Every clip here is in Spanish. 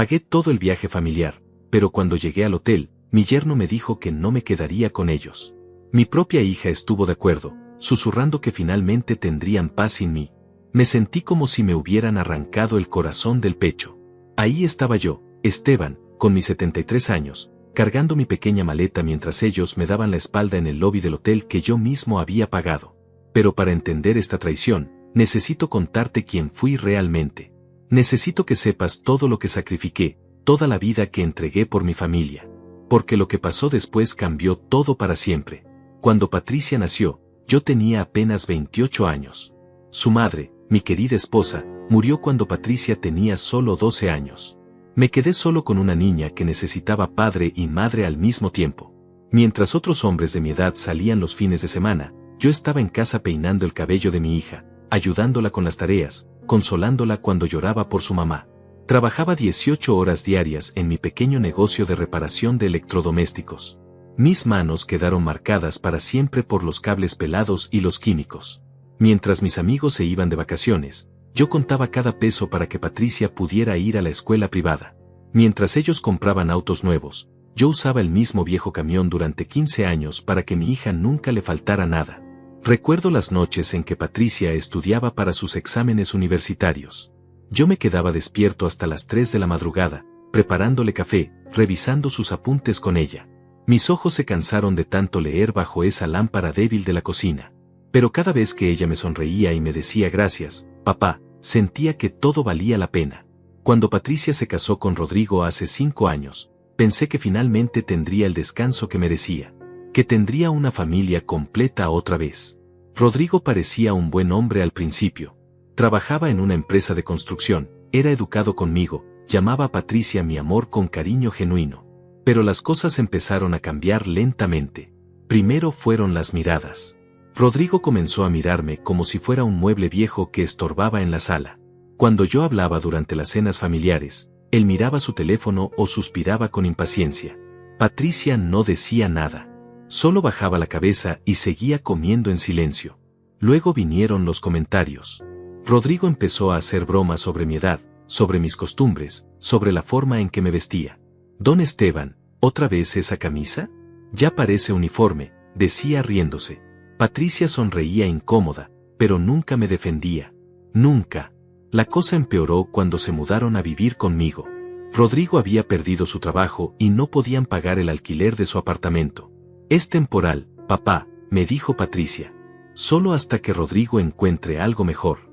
Pagué todo el viaje familiar, pero cuando llegué al hotel, mi yerno me dijo que no me quedaría con ellos. Mi propia hija estuvo de acuerdo, susurrando que finalmente tendrían paz sin mí. Me sentí como si me hubieran arrancado el corazón del pecho. Ahí estaba yo, Esteban, con mis 73 años, cargando mi pequeña maleta mientras ellos me daban la espalda en el lobby del hotel que yo mismo había pagado. Pero para entender esta traición, necesito contarte quién fui realmente. Necesito que sepas todo lo que sacrifiqué, toda la vida que entregué por mi familia. Porque lo que pasó después cambió todo para siempre. Cuando Patricia nació, yo tenía apenas 28 años. Su madre, mi querida esposa, murió cuando Patricia tenía solo 12 años. Me quedé solo con una niña que necesitaba padre y madre al mismo tiempo. Mientras otros hombres de mi edad salían los fines de semana, yo estaba en casa peinando el cabello de mi hija, ayudándola con las tareas, consolándola cuando lloraba por su mamá. Trabajaba 18 horas diarias en mi pequeño negocio de reparación de electrodomésticos. Mis manos quedaron marcadas para siempre por los cables pelados y los químicos. Mientras mis amigos se iban de vacaciones, yo contaba cada peso para que Patricia pudiera ir a la escuela privada. Mientras ellos compraban autos nuevos, yo usaba el mismo viejo camión durante 15 años para que mi hija nunca le faltara nada. Recuerdo las noches en que Patricia estudiaba para sus exámenes universitarios. Yo me quedaba despierto hasta las 3 de la madrugada, preparándole café, revisando sus apuntes con ella. Mis ojos se cansaron de tanto leer bajo esa lámpara débil de la cocina. Pero cada vez que ella me sonreía y me decía gracias, papá, sentía que todo valía la pena. Cuando Patricia se casó con Rodrigo hace 5 años, pensé que finalmente tendría el descanso que merecía. Que tendría una familia completa otra vez. Rodrigo parecía un buen hombre al principio. Trabajaba en una empresa de construcción, era educado conmigo, llamaba a Patricia mi amor con cariño genuino. Pero las cosas empezaron a cambiar lentamente. Primero fueron las miradas. Rodrigo comenzó a mirarme como si fuera un mueble viejo que estorbaba en la sala. Cuando yo hablaba durante las cenas familiares, él miraba su teléfono o suspiraba con impaciencia. Patricia no decía nada. Solo bajaba la cabeza y seguía comiendo en silencio. Luego vinieron los comentarios. Rodrigo empezó a hacer bromas sobre mi edad, sobre mis costumbres, sobre la forma en que me vestía. Don Esteban, ¿otra vez esa camisa? Ya parece uniforme, decía riéndose. Patricia sonreía incómoda, pero nunca me defendía. Nunca. La cosa empeoró cuando se mudaron a vivir conmigo. Rodrigo había perdido su trabajo y no podían pagar el alquiler de su apartamento. Es temporal, papá, me dijo Patricia. Solo hasta que Rodrigo encuentre algo mejor.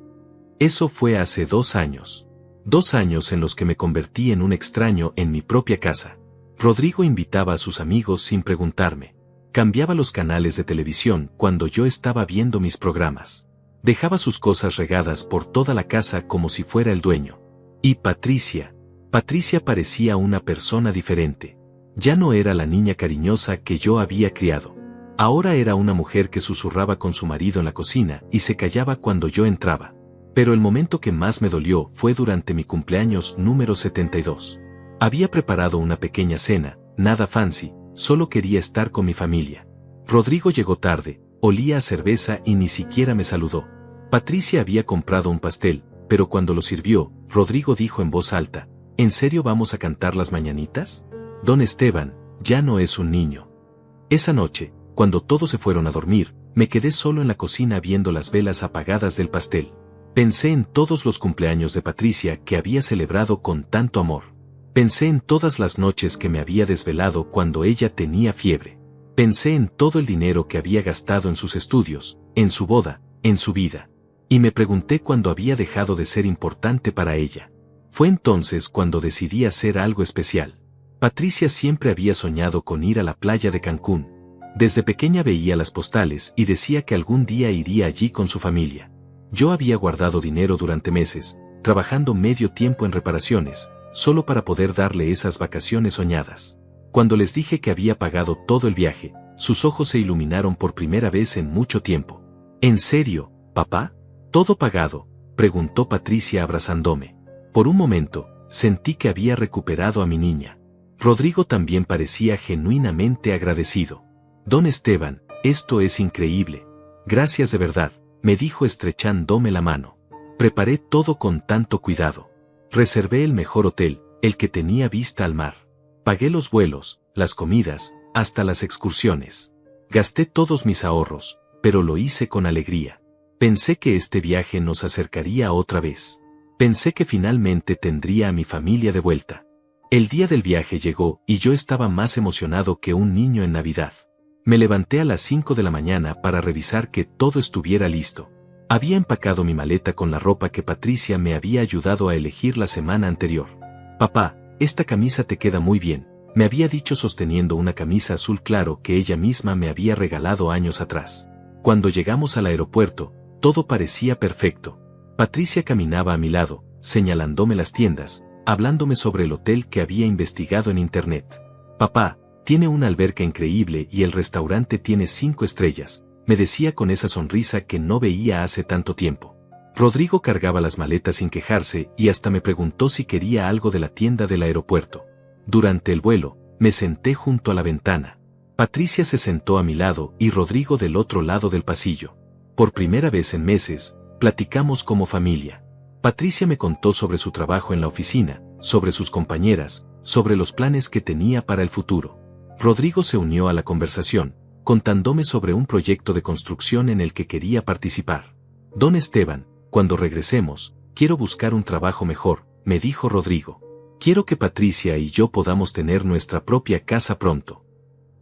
Eso fue hace 2 años. 2 años en los que me convertí en un extraño en mi propia casa. Rodrigo invitaba a sus amigos sin preguntarme. Cambiaba los canales de televisión cuando yo estaba viendo mis programas. Dejaba sus cosas regadas por toda la casa como si fuera el dueño. Y Patricia parecía una persona diferente. Ya no era la niña cariñosa que yo había criado. Ahora era una mujer que susurraba con su marido en la cocina y se callaba cuando yo entraba. Pero el momento que más me dolió fue durante mi cumpleaños número 72. Había preparado una pequeña cena, nada fancy, solo quería estar con mi familia. Rodrigo llegó tarde, olía a cerveza y ni siquiera me saludó. Patricia había comprado un pastel, pero cuando lo sirvió, Rodrigo dijo en voz alta, ¿en serio vamos a cantar las mañanitas? Don Esteban, ya no es un niño. Esa noche, cuando todos se fueron a dormir, me quedé solo en la cocina viendo las velas apagadas del pastel. Pensé en todos los cumpleaños de Patricia que había celebrado con tanto amor. Pensé en todas las noches que me había desvelado cuando ella tenía fiebre. Pensé en todo el dinero que había gastado en sus estudios, en su boda, en su vida. Y me pregunté cuándo había dejado de ser importante para ella. Fue entonces cuando decidí hacer algo especial. Patricia siempre había soñado con ir a la playa de Cancún. Desde pequeña veía las postales y decía que algún día iría allí con su familia. Yo había guardado dinero durante meses, trabajando medio tiempo en reparaciones, solo para poder darle esas vacaciones soñadas. Cuando les dije que había pagado todo el viaje, sus ojos se iluminaron por primera vez en mucho tiempo. ¿En serio, papá? ¿Todo pagado?, preguntó Patricia abrazándome. Por un momento, sentí que había recuperado a mi niña. Rodrigo también parecía genuinamente agradecido. Don Esteban, esto es increíble. Gracias de verdad, me dijo estrechándome la mano. Preparé todo con tanto cuidado. Reservé el mejor hotel, el que tenía vista al mar. Pagué los vuelos, las comidas, hasta las excursiones. Gasté todos mis ahorros, pero lo hice con alegría. Pensé que este viaje nos acercaría otra vez. Pensé que finalmente tendría a mi familia de vuelta. El día del viaje llegó y yo estaba más emocionado que un niño en Navidad. Me levanté a las 5 de la mañana para revisar que todo estuviera listo. Había empacado mi maleta con la ropa que Patricia me había ayudado a elegir la semana anterior. «Papá, esta camisa te queda muy bien», me había dicho sosteniendo una camisa azul claro que ella misma me había regalado años atrás. Cuando llegamos al aeropuerto, todo parecía perfecto. Patricia caminaba a mi lado, señalándome las tiendas, hablándome sobre el hotel que había investigado en internet. «Papá, tiene una alberca increíble y el restaurante tiene 5 estrellas», me decía con esa sonrisa que no veía hace tanto tiempo. Rodrigo cargaba las maletas sin quejarse y hasta me preguntó si quería algo de la tienda del aeropuerto. Durante el vuelo, me senté junto a la ventana. Patricia se sentó a mi lado y Rodrigo del otro lado del pasillo. Por primera vez en meses, platicamos como familia. Patricia me contó sobre su trabajo en la oficina, sobre sus compañeras, sobre los planes que tenía para el futuro. Rodrigo se unió a la conversación, contándome sobre un proyecto de construcción en el que quería participar. «Don Esteban, cuando regresemos, quiero buscar un trabajo mejor», me dijo Rodrigo. «Quiero que Patricia y yo podamos tener nuestra propia casa pronto».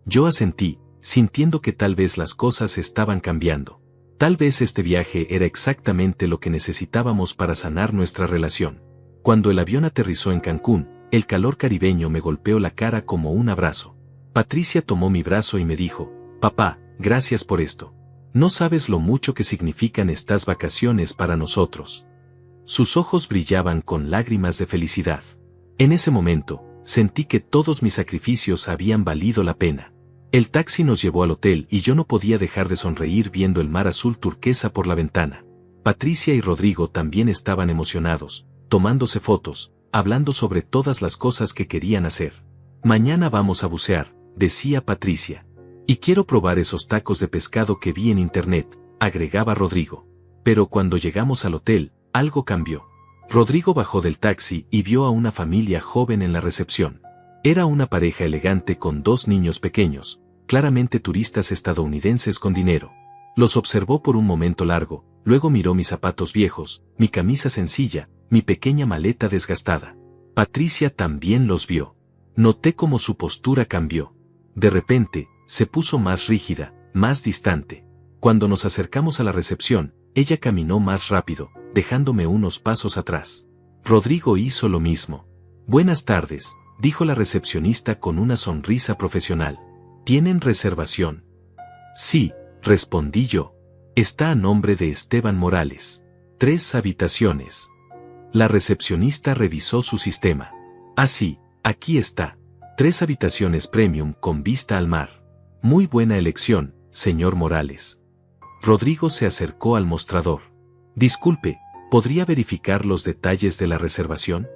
Yo asentí, sintiendo que tal vez las cosas estaban cambiando. Tal vez este viaje era exactamente lo que necesitábamos para sanar nuestra relación. Cuando el avión aterrizó en Cancún, el calor caribeño me golpeó la cara como un abrazo. Patricia tomó mi brazo y me dijo: «Papá, gracias por esto. No sabes lo mucho que significan estas vacaciones para nosotros». Sus ojos brillaban con lágrimas de felicidad. En ese momento, sentí que todos mis sacrificios habían valido la pena. El taxi nos llevó al hotel y yo no podía dejar de sonreír viendo el mar azul turquesa por la ventana. Patricia y Rodrigo también estaban emocionados, tomándose fotos, hablando sobre todas las cosas que querían hacer. «Mañana vamos a bucear», decía Patricia. «Y quiero probar esos tacos de pescado que vi en internet», agregaba Rodrigo. Pero cuando llegamos al hotel, algo cambió. Rodrigo bajó del taxi y vio a una familia joven en la recepción. Era una pareja elegante con 2 niños pequeños, claramente turistas estadounidenses con dinero. Los observó por un momento largo, luego miró mis zapatos viejos, mi camisa sencilla, mi pequeña maleta desgastada. Patricia también los vio. Noté cómo su postura cambió. De repente, se puso más rígida, más distante. Cuando nos acercamos a la recepción, ella caminó más rápido, dejándome unos pasos atrás. Rodrigo hizo lo mismo. «Buenas tardes», dijo la recepcionista con una sonrisa profesional. «¿Tienen reservación?» «Sí», respondí yo. «Está a nombre de Esteban Morales. 3 habitaciones». La recepcionista revisó su sistema. «Ah, sí, aquí está. 3 habitaciones premium con vista al mar. Muy buena elección, señor Morales». Rodrigo se acercó al mostrador. «Disculpe, ¿podría verificar los detalles de la reservación?»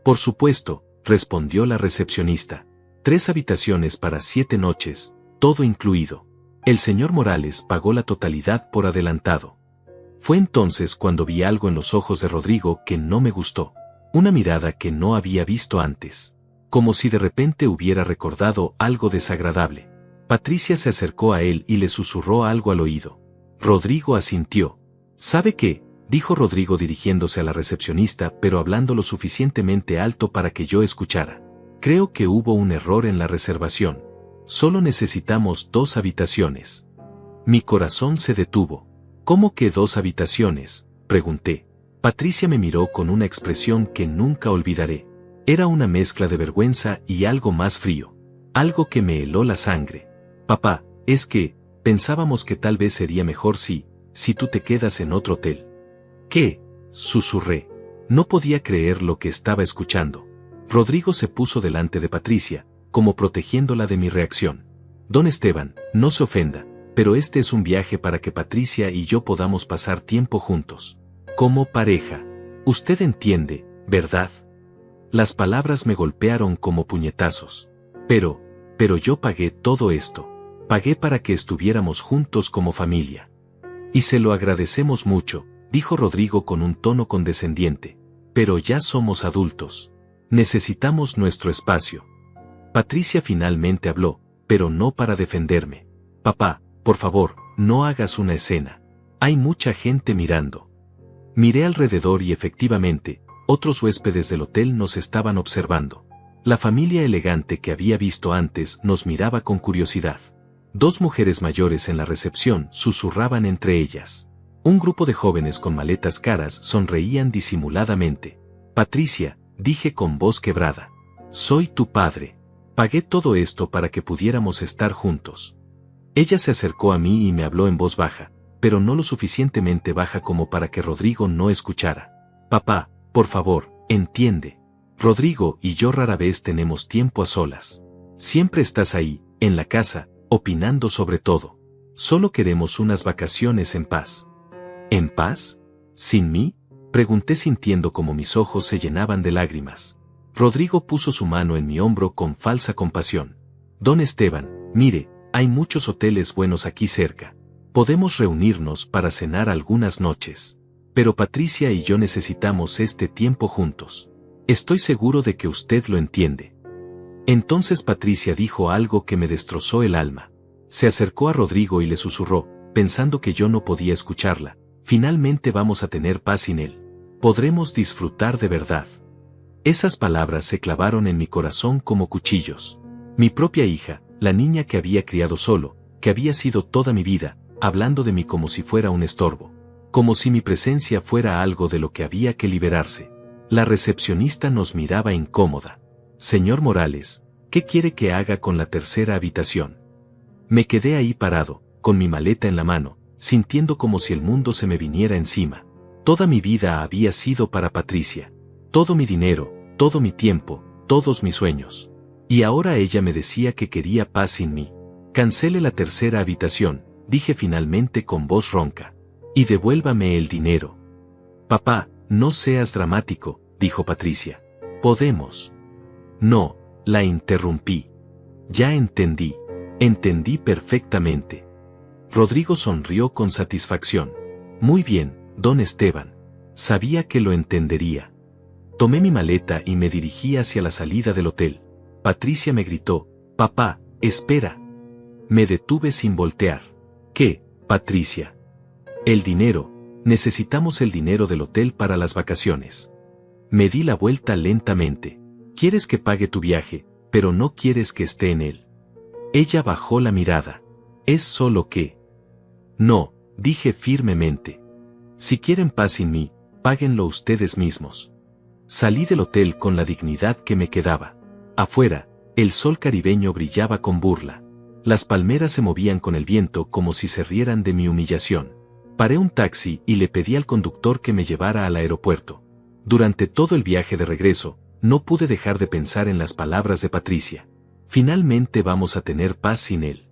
«Por supuesto», respondió la recepcionista. 3 habitaciones para 7 noches, todo incluido. El señor Morales pagó la totalidad por adelantado. Fue entonces cuando vi algo en los ojos de Rodrigo que no me gustó. Una mirada que no había visto antes. Como si de repente hubiera recordado algo desagradable. Patricia se acercó a él y le susurró algo al oído. Rodrigo asintió. «¿Sabe qué?», dijo Rodrigo dirigiéndose a la recepcionista pero hablando lo suficientemente alto para que yo escuchara. «Creo que hubo un error en la reservación. Solo necesitamos 2 habitaciones». Mi corazón se detuvo. «¿Cómo que 2 habitaciones?», pregunté. Patricia me miró con una expresión que nunca olvidaré. Era una mezcla de vergüenza y algo más frío. Algo que me heló la sangre. «Papá, es que, pensábamos que tal vez sería mejor si tú te quedas en otro hotel». «¿Qué?», susurré. No podía creer lo que estaba escuchando. Rodrigo se puso delante de Patricia, como protegiéndola de mi reacción. «Don Esteban, no se ofenda, pero este es un viaje para que Patricia y yo podamos pasar tiempo juntos. Como pareja. Usted entiende, ¿verdad?». Las palabras me golpearon como puñetazos. Pero yo pagué todo esto. Pagué para que estuviéramos juntos como familia. «Y se lo agradecemos mucho», dijo Rodrigo con un tono condescendiente. «Pero ya somos adultos. Necesitamos nuestro espacio. Patricia finalmente habló, pero no para defenderme. Papá, por favor, no hagas una escena. Hay mucha gente mirando. Miré alrededor y efectivamente, otros huéspedes del hotel nos estaban observando. La familia elegante que había visto antes nos miraba con curiosidad. Dos mujeres mayores en la recepción susurraban entre ellas. Un grupo de jóvenes con maletas caras sonreían disimuladamente. Patricia, dije con voz quebrada. Soy tu padre. Pagué todo esto para que pudiéramos estar juntos. Ella se acercó a mí y me habló en voz baja, pero no lo suficientemente baja como para que Rodrigo no escuchara. Papá, por favor, entiende. Rodrigo y yo rara vez tenemos tiempo a solas. Siempre estás ahí, en la casa, opinando sobre todo. Solo queremos unas vacaciones en paz. ¿En paz? ¿Sin mí? Pregunté sintiendo como mis ojos se llenaban de lágrimas. Rodrigo puso su mano en mi hombro con falsa compasión. Don Esteban, mire, hay muchos hoteles buenos aquí cerca. Podemos reunirnos para cenar algunas noches. Pero Patricia y yo necesitamos este tiempo juntos. Estoy seguro de que usted lo entiende. Entonces Patricia dijo algo que me destrozó el alma. Se acercó a Rodrigo y le susurró, pensando que yo no podía escucharla. Finalmente vamos a tener paz sin él. Podremos disfrutar de verdad. Esas palabras se clavaron en mi corazón como cuchillos. Mi propia hija, la niña que había criado solo, que había sido toda mi vida, hablando de mí como si fuera un estorbo. Como si mi presencia fuera algo de lo que había que liberarse. La recepcionista nos miraba incómoda. Señor Morales, ¿qué quiere que haga con la tercera habitación? Me quedé ahí parado, con mi maleta en la mano, sintiendo como si el mundo se me viniera encima. Toda mi vida había sido para Patricia. Todo mi dinero, todo mi tiempo, todos mis sueños. Y ahora ella me decía que quería paz sin mí. Cancele la tercera habitación, dije finalmente con voz ronca. Y devuélvame el dinero. Papá, no seas dramático, dijo Patricia. Podemos. No, la interrumpí. Ya entendí. Entendí perfectamente. Rodrigo sonrió con satisfacción. Muy bien, don Esteban. Sabía que lo entendería. Tomé mi maleta y me dirigí hacia la salida del hotel. Patricia me gritó, papá, espera. Me detuve sin voltear. ¿Qué, Patricia? El dinero. Necesitamos el dinero del hotel para las vacaciones. Me di la vuelta lentamente. Quieres que pague tu viaje, pero no quieres que esté en él. Ella bajó la mirada. Es solo que... No, dije firmemente. Si quieren paz sin mí, páguenlo ustedes mismos. Salí del hotel con la dignidad que me quedaba. Afuera, el sol caribeño brillaba con burla. Las palmeras se movían con el viento como si se rieran de mi humillación. Paré un taxi y le pedí al conductor que me llevara al aeropuerto. Durante todo el viaje de regreso, no pude dejar de pensar en las palabras de Patricia. Finalmente vamos a tener paz sin él.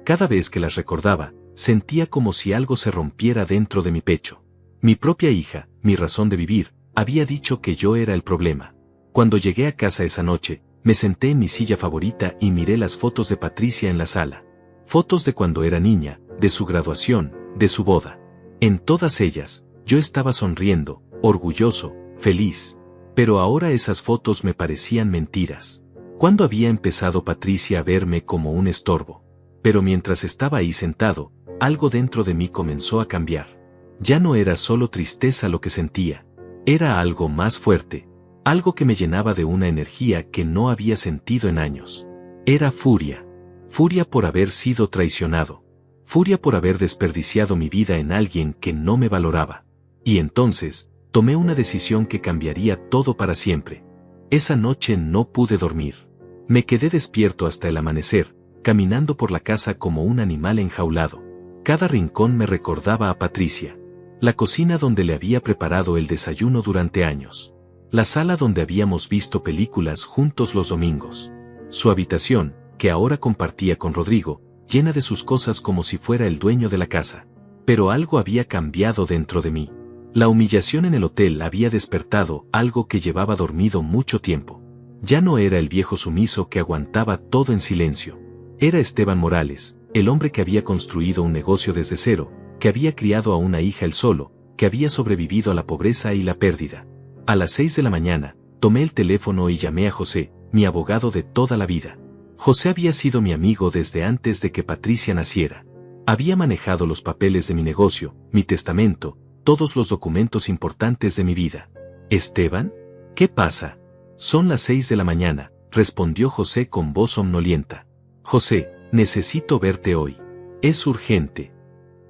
Cada vez que las recordaba, sentía como si algo se rompiera dentro de mi pecho. Mi propia hija, mi razón de vivir, había dicho que yo era el problema. Cuando llegué a casa esa noche, me senté en mi silla favorita y miré las fotos de Patricia en la sala. Fotos de cuando era niña, de su graduación, de su boda. En todas ellas, yo estaba sonriendo, orgulloso, feliz. Pero ahora esas fotos me parecían mentiras. ¿Cuándo había empezado Patricia a verme como un estorbo? Pero mientras estaba ahí sentado, algo dentro de mí comenzó a cambiar. Ya no era solo tristeza lo que sentía. Era algo más fuerte. Algo que me llenaba de una energía que no había sentido en años. Era furia. Furia por haber sido traicionado. Furia por haber desperdiciado mi vida en alguien que no me valoraba. Y entonces, tomé una decisión que cambiaría todo para siempre. Esa noche no pude dormir. Me quedé despierto hasta el amanecer, caminando por la casa como un animal enjaulado. Cada rincón me recordaba a Patricia. La cocina donde le había preparado el desayuno durante años. La sala donde habíamos visto películas juntos los domingos. Su habitación, que ahora compartía con Rodrigo, llena de sus cosas como si fuera el dueño de la casa. Pero algo había cambiado dentro de mí. La humillación en el hotel había despertado algo que llevaba dormido mucho tiempo. Ya no era el viejo sumiso que aguantaba todo en silencio. Era Esteban Morales, el hombre que había construido un negocio desde cero, que había criado a una hija él solo, que había sobrevivido a la pobreza y la pérdida. A las 6 de la mañana, tomé el teléfono y llamé a José, mi abogado de toda la vida. José había sido mi amigo desde antes de que Patricia naciera. Había manejado los papeles de mi negocio, mi testamento, todos los documentos importantes de mi vida. ¿Esteban? ¿Qué pasa? Son las 6 de la mañana, respondió José con voz somnolienta. José, necesito verte hoy. Es urgente.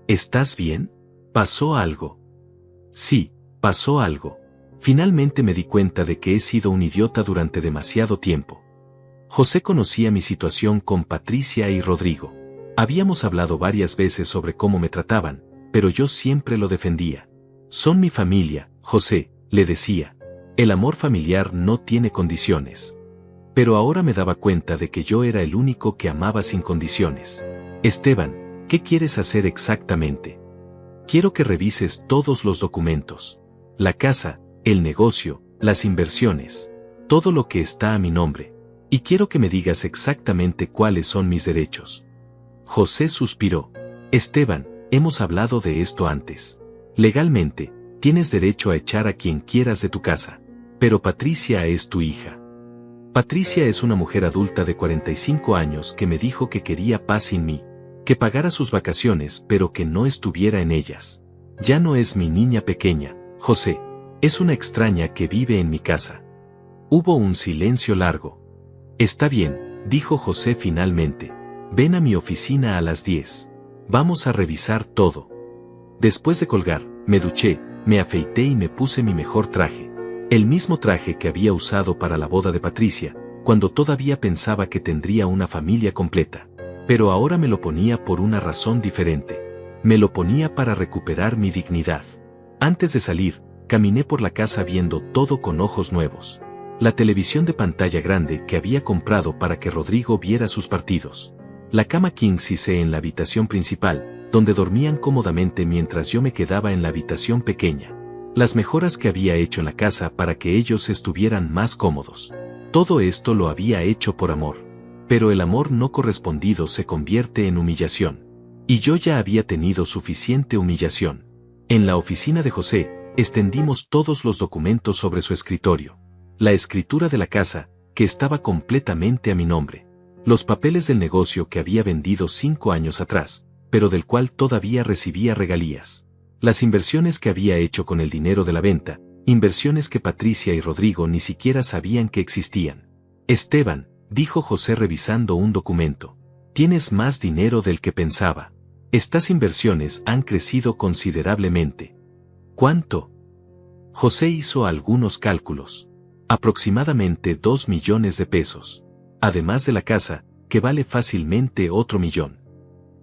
¿Estás bien? ¿Pasó algo? Sí, pasó algo. Finalmente me di cuenta de que he sido un idiota durante demasiado tiempo. José conocía mi situación con Patricia y Rodrigo. Habíamos hablado varias veces sobre cómo me trataban, pero yo siempre lo defendía. Son mi familia, José, le decía. El amor familiar no tiene condiciones. Pero ahora me daba cuenta de que yo era el único que amaba sin condiciones. Esteban, ¿qué quieres hacer exactamente? Quiero que revises todos los documentos. La casa, el negocio, las inversiones. Todo lo que está a mi nombre. Y quiero que me digas exactamente cuáles son mis derechos. José suspiró. Esteban, hemos hablado de esto antes. Legalmente, tienes derecho a echar a quien quieras de tu casa. Pero Patricia es tu hija. Patricia es una mujer adulta de 45 años que me dijo que quería paz sin mí, que pagara sus vacaciones pero que no estuviera en ellas. Ya no es mi niña pequeña, José. Es una extraña que vive en mi casa. Hubo un silencio largo. Está bien, dijo José finalmente. Ven a mi oficina a las 10. Vamos a revisar todo. Después de colgar, me duché, me afeité y me puse mi mejor traje. El mismo traje que había usado para la boda de Patricia, cuando todavía pensaba que tendría una familia completa. Pero ahora me lo ponía por una razón diferente. Me lo ponía para recuperar mi dignidad. Antes de salir, caminé por la casa viendo todo con ojos nuevos. La televisión de pantalla grande que había comprado para que Rodrigo viera sus partidos. La cama king size en la habitación principal, donde dormían cómodamente mientras yo me quedaba en la habitación pequeña. Las mejoras que había hecho en la casa para que ellos estuvieran más cómodos. Todo esto lo había hecho por amor. Pero el amor no correspondido se convierte en humillación. Y yo ya había tenido suficiente humillación. En la oficina de José, extendimos todos los documentos sobre su escritorio. La escritura de la casa, que estaba completamente a mi nombre. Los papeles del negocio que había vendido 5 años atrás, pero del cual todavía recibía regalías. Las inversiones que había hecho con el dinero de la venta, inversiones que Patricia y Rodrigo ni siquiera sabían que existían. Esteban, dijo José revisando un documento. Tienes más dinero del que pensaba. Estas inversiones han crecido considerablemente. ¿Cuánto? José hizo algunos cálculos. Aproximadamente 2 millones de pesos. Además de la casa, que vale fácilmente otro millón.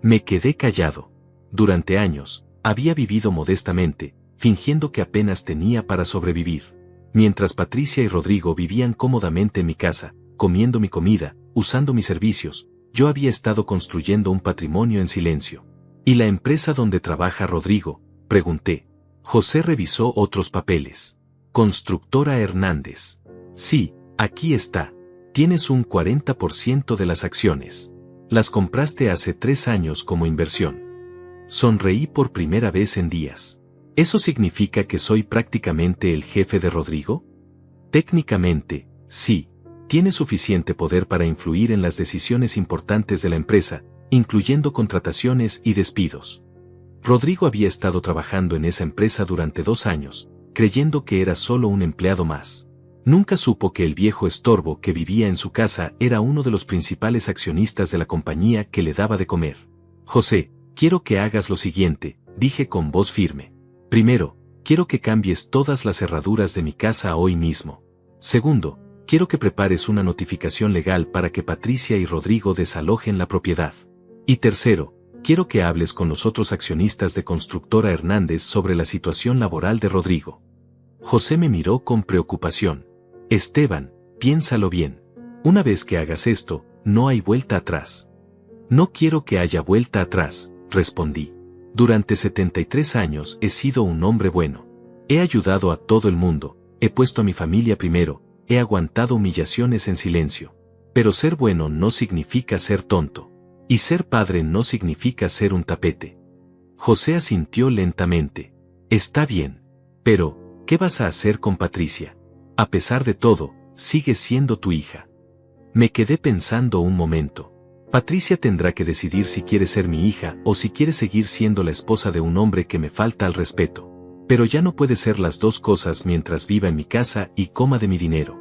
Me quedé callado. Durante años, había vivido modestamente, fingiendo que apenas tenía para sobrevivir. Mientras Patricia y Rodrigo vivían cómodamente en mi casa, comiendo mi comida, usando mis servicios, yo había estado construyendo un patrimonio en silencio. ¿Y la empresa donde trabaja Rodrigo? Pregunté. José revisó otros papeles. Constructora Hernández. Sí, aquí está. Tienes un 40% de las acciones. Las compraste hace 3 años como inversión. Sonreí por primera vez en días. ¿Eso significa que soy prácticamente el jefe de Rodrigo? Técnicamente, sí. Tiene suficiente poder para influir en las decisiones importantes de la empresa, incluyendo contrataciones y despidos. Rodrigo había estado trabajando en esa empresa durante 2 años, creyendo que era solo un empleado más. Nunca supo que el viejo estorbo que vivía en su casa era uno de los principales accionistas de la compañía que le daba de comer. José, quiero que hagas lo siguiente, dije con voz firme. Primero, quiero que cambies todas las cerraduras de mi casa hoy mismo. Segundo, quiero que prepares una notificación legal para que Patricia y Rodrigo desalojen la propiedad. Y tercero, quiero que hables con los otros accionistas de Constructora Hernández sobre la situación laboral de Rodrigo. José me miró con preocupación. Esteban, piénsalo bien. Una vez que hagas esto, no hay vuelta atrás. No quiero que haya vuelta atrás, respondí. Durante 73 años he sido un hombre bueno. He ayudado a todo el mundo, he puesto a mi familia primero, he aguantado humillaciones en silencio. Pero ser bueno no significa ser tonto. Y ser padre no significa ser un tapete. José asintió lentamente. Está bien. Pero, ¿qué vas a hacer con Patricia? A pesar de todo, sigue siendo tu hija. Me quedé pensando un momento. Patricia tendrá que decidir si quiere ser mi hija o si quiere seguir siendo la esposa de un hombre que me falta al respeto. Pero ya no puede ser las dos cosas mientras viva en mi casa y coma de mi dinero.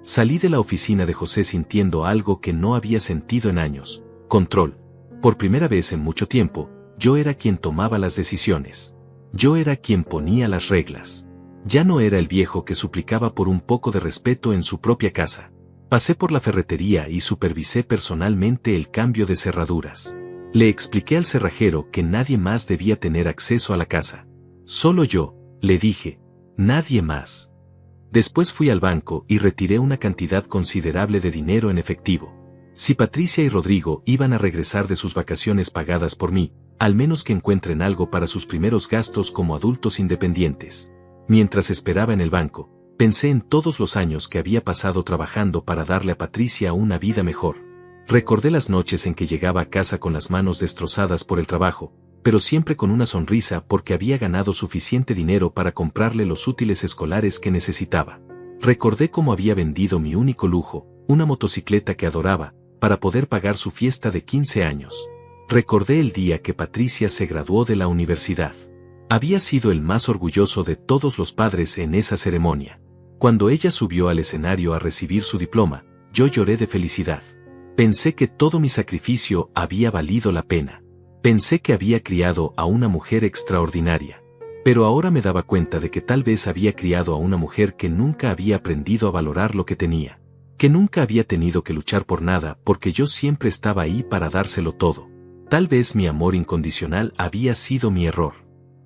Salí de la oficina de José sintiendo algo que no había sentido en años: control. Por primera vez en mucho tiempo, yo era quien tomaba las decisiones. Yo era quien ponía las reglas. Ya no era el viejo que suplicaba por un poco de respeto en su propia casa. Pasé por la ferretería y supervisé personalmente el cambio de cerraduras. Le expliqué al cerrajero que nadie más debía tener acceso a la casa. Solo yo, le dije, nadie más. Después fui al banco y retiré una cantidad considerable de dinero en efectivo. Si Patricia y Rodrigo iban a regresar de sus vacaciones pagadas por mí, al menos que encuentren algo para sus primeros gastos como adultos independientes. Mientras esperaba en el banco, pensé en todos los años que había pasado trabajando para darle a Patricia una vida mejor. Recordé las noches en que llegaba a casa con las manos destrozadas por el trabajo, pero siempre con una sonrisa porque había ganado suficiente dinero para comprarle los útiles escolares que necesitaba. Recordé cómo había vendido mi único lujo, una motocicleta que adoraba, para poder pagar su fiesta de 15 años. Recordé el día que Patricia se graduó de la universidad. Había sido el más orgulloso de todos los padres en esa ceremonia. Cuando ella subió al escenario a recibir su diploma, yo lloré de felicidad. Pensé que todo mi sacrificio había valido la pena. Pensé que había criado a una mujer extraordinaria. Pero ahora me daba cuenta de que tal vez había criado a una mujer que nunca había aprendido a valorar lo que tenía. Que nunca había tenido que luchar por nada porque yo siempre estaba ahí para dárselo todo. Tal vez mi amor incondicional había sido mi error.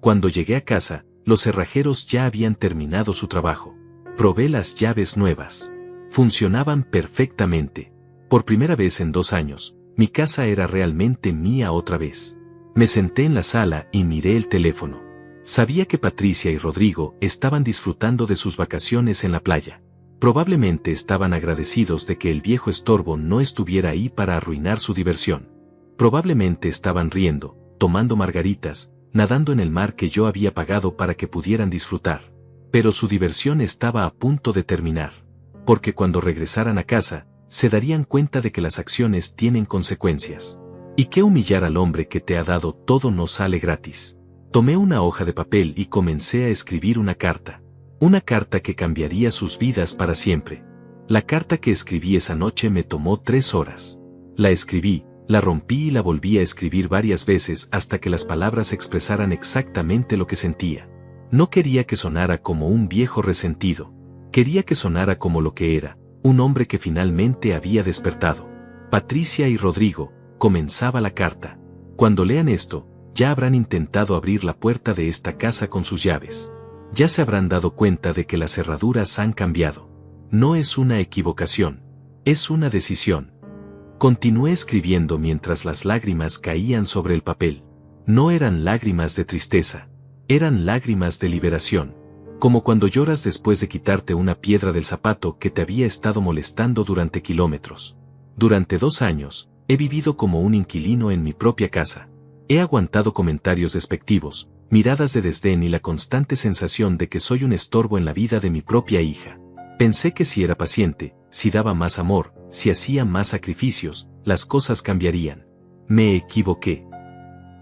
Cuando llegué a casa, los cerrajeros ya habían terminado su trabajo. Probé las llaves nuevas. Funcionaban perfectamente. Por primera vez en 2 años, mi casa era realmente mía otra vez. Me senté en la sala y miré el teléfono. Sabía que Patricia y Rodrigo estaban disfrutando de sus vacaciones en la playa. Probablemente estaban agradecidos de que el viejo estorbo no estuviera ahí para arruinar su diversión. Probablemente estaban riendo, tomando margaritas, nadando en el mar que yo había pagado para que pudieran disfrutar. Pero su diversión estaba a punto de terminar. Porque cuando regresaran a casa, se darían cuenta de que las acciones tienen consecuencias. Y que humillar al hombre que te ha dado todo no sale gratis. Tomé una hoja de papel y comencé a escribir una carta. Una carta que cambiaría sus vidas para siempre. La carta que escribí esa noche me tomó 3 horas. La escribí, la rompí y la volví a escribir varias veces hasta que las palabras expresaran exactamente lo que sentía. No quería que sonara como un viejo resentido. Quería que sonara como lo que era, un hombre que finalmente había despertado. Patricia y Rodrigo, comenzaba la carta. Cuando lean esto, ya habrán intentado abrir la puerta de esta casa con sus llaves. Ya se habrán dado cuenta de que las cerraduras han cambiado. No es una equivocación, es una decisión. Continué escribiendo mientras las lágrimas caían sobre el papel. No eran lágrimas de tristeza, eran lágrimas de liberación. Como cuando lloras después de quitarte una piedra del zapato que te había estado molestando durante kilómetros. Durante 2 años, he vivido como un inquilino en mi propia casa. He aguantado comentarios despectivos, miradas de desdén y la constante sensación de que soy un estorbo en la vida de mi propia hija. Pensé que si era paciente, si daba más amor, si hacía más sacrificios, las cosas cambiarían. Me equivoqué.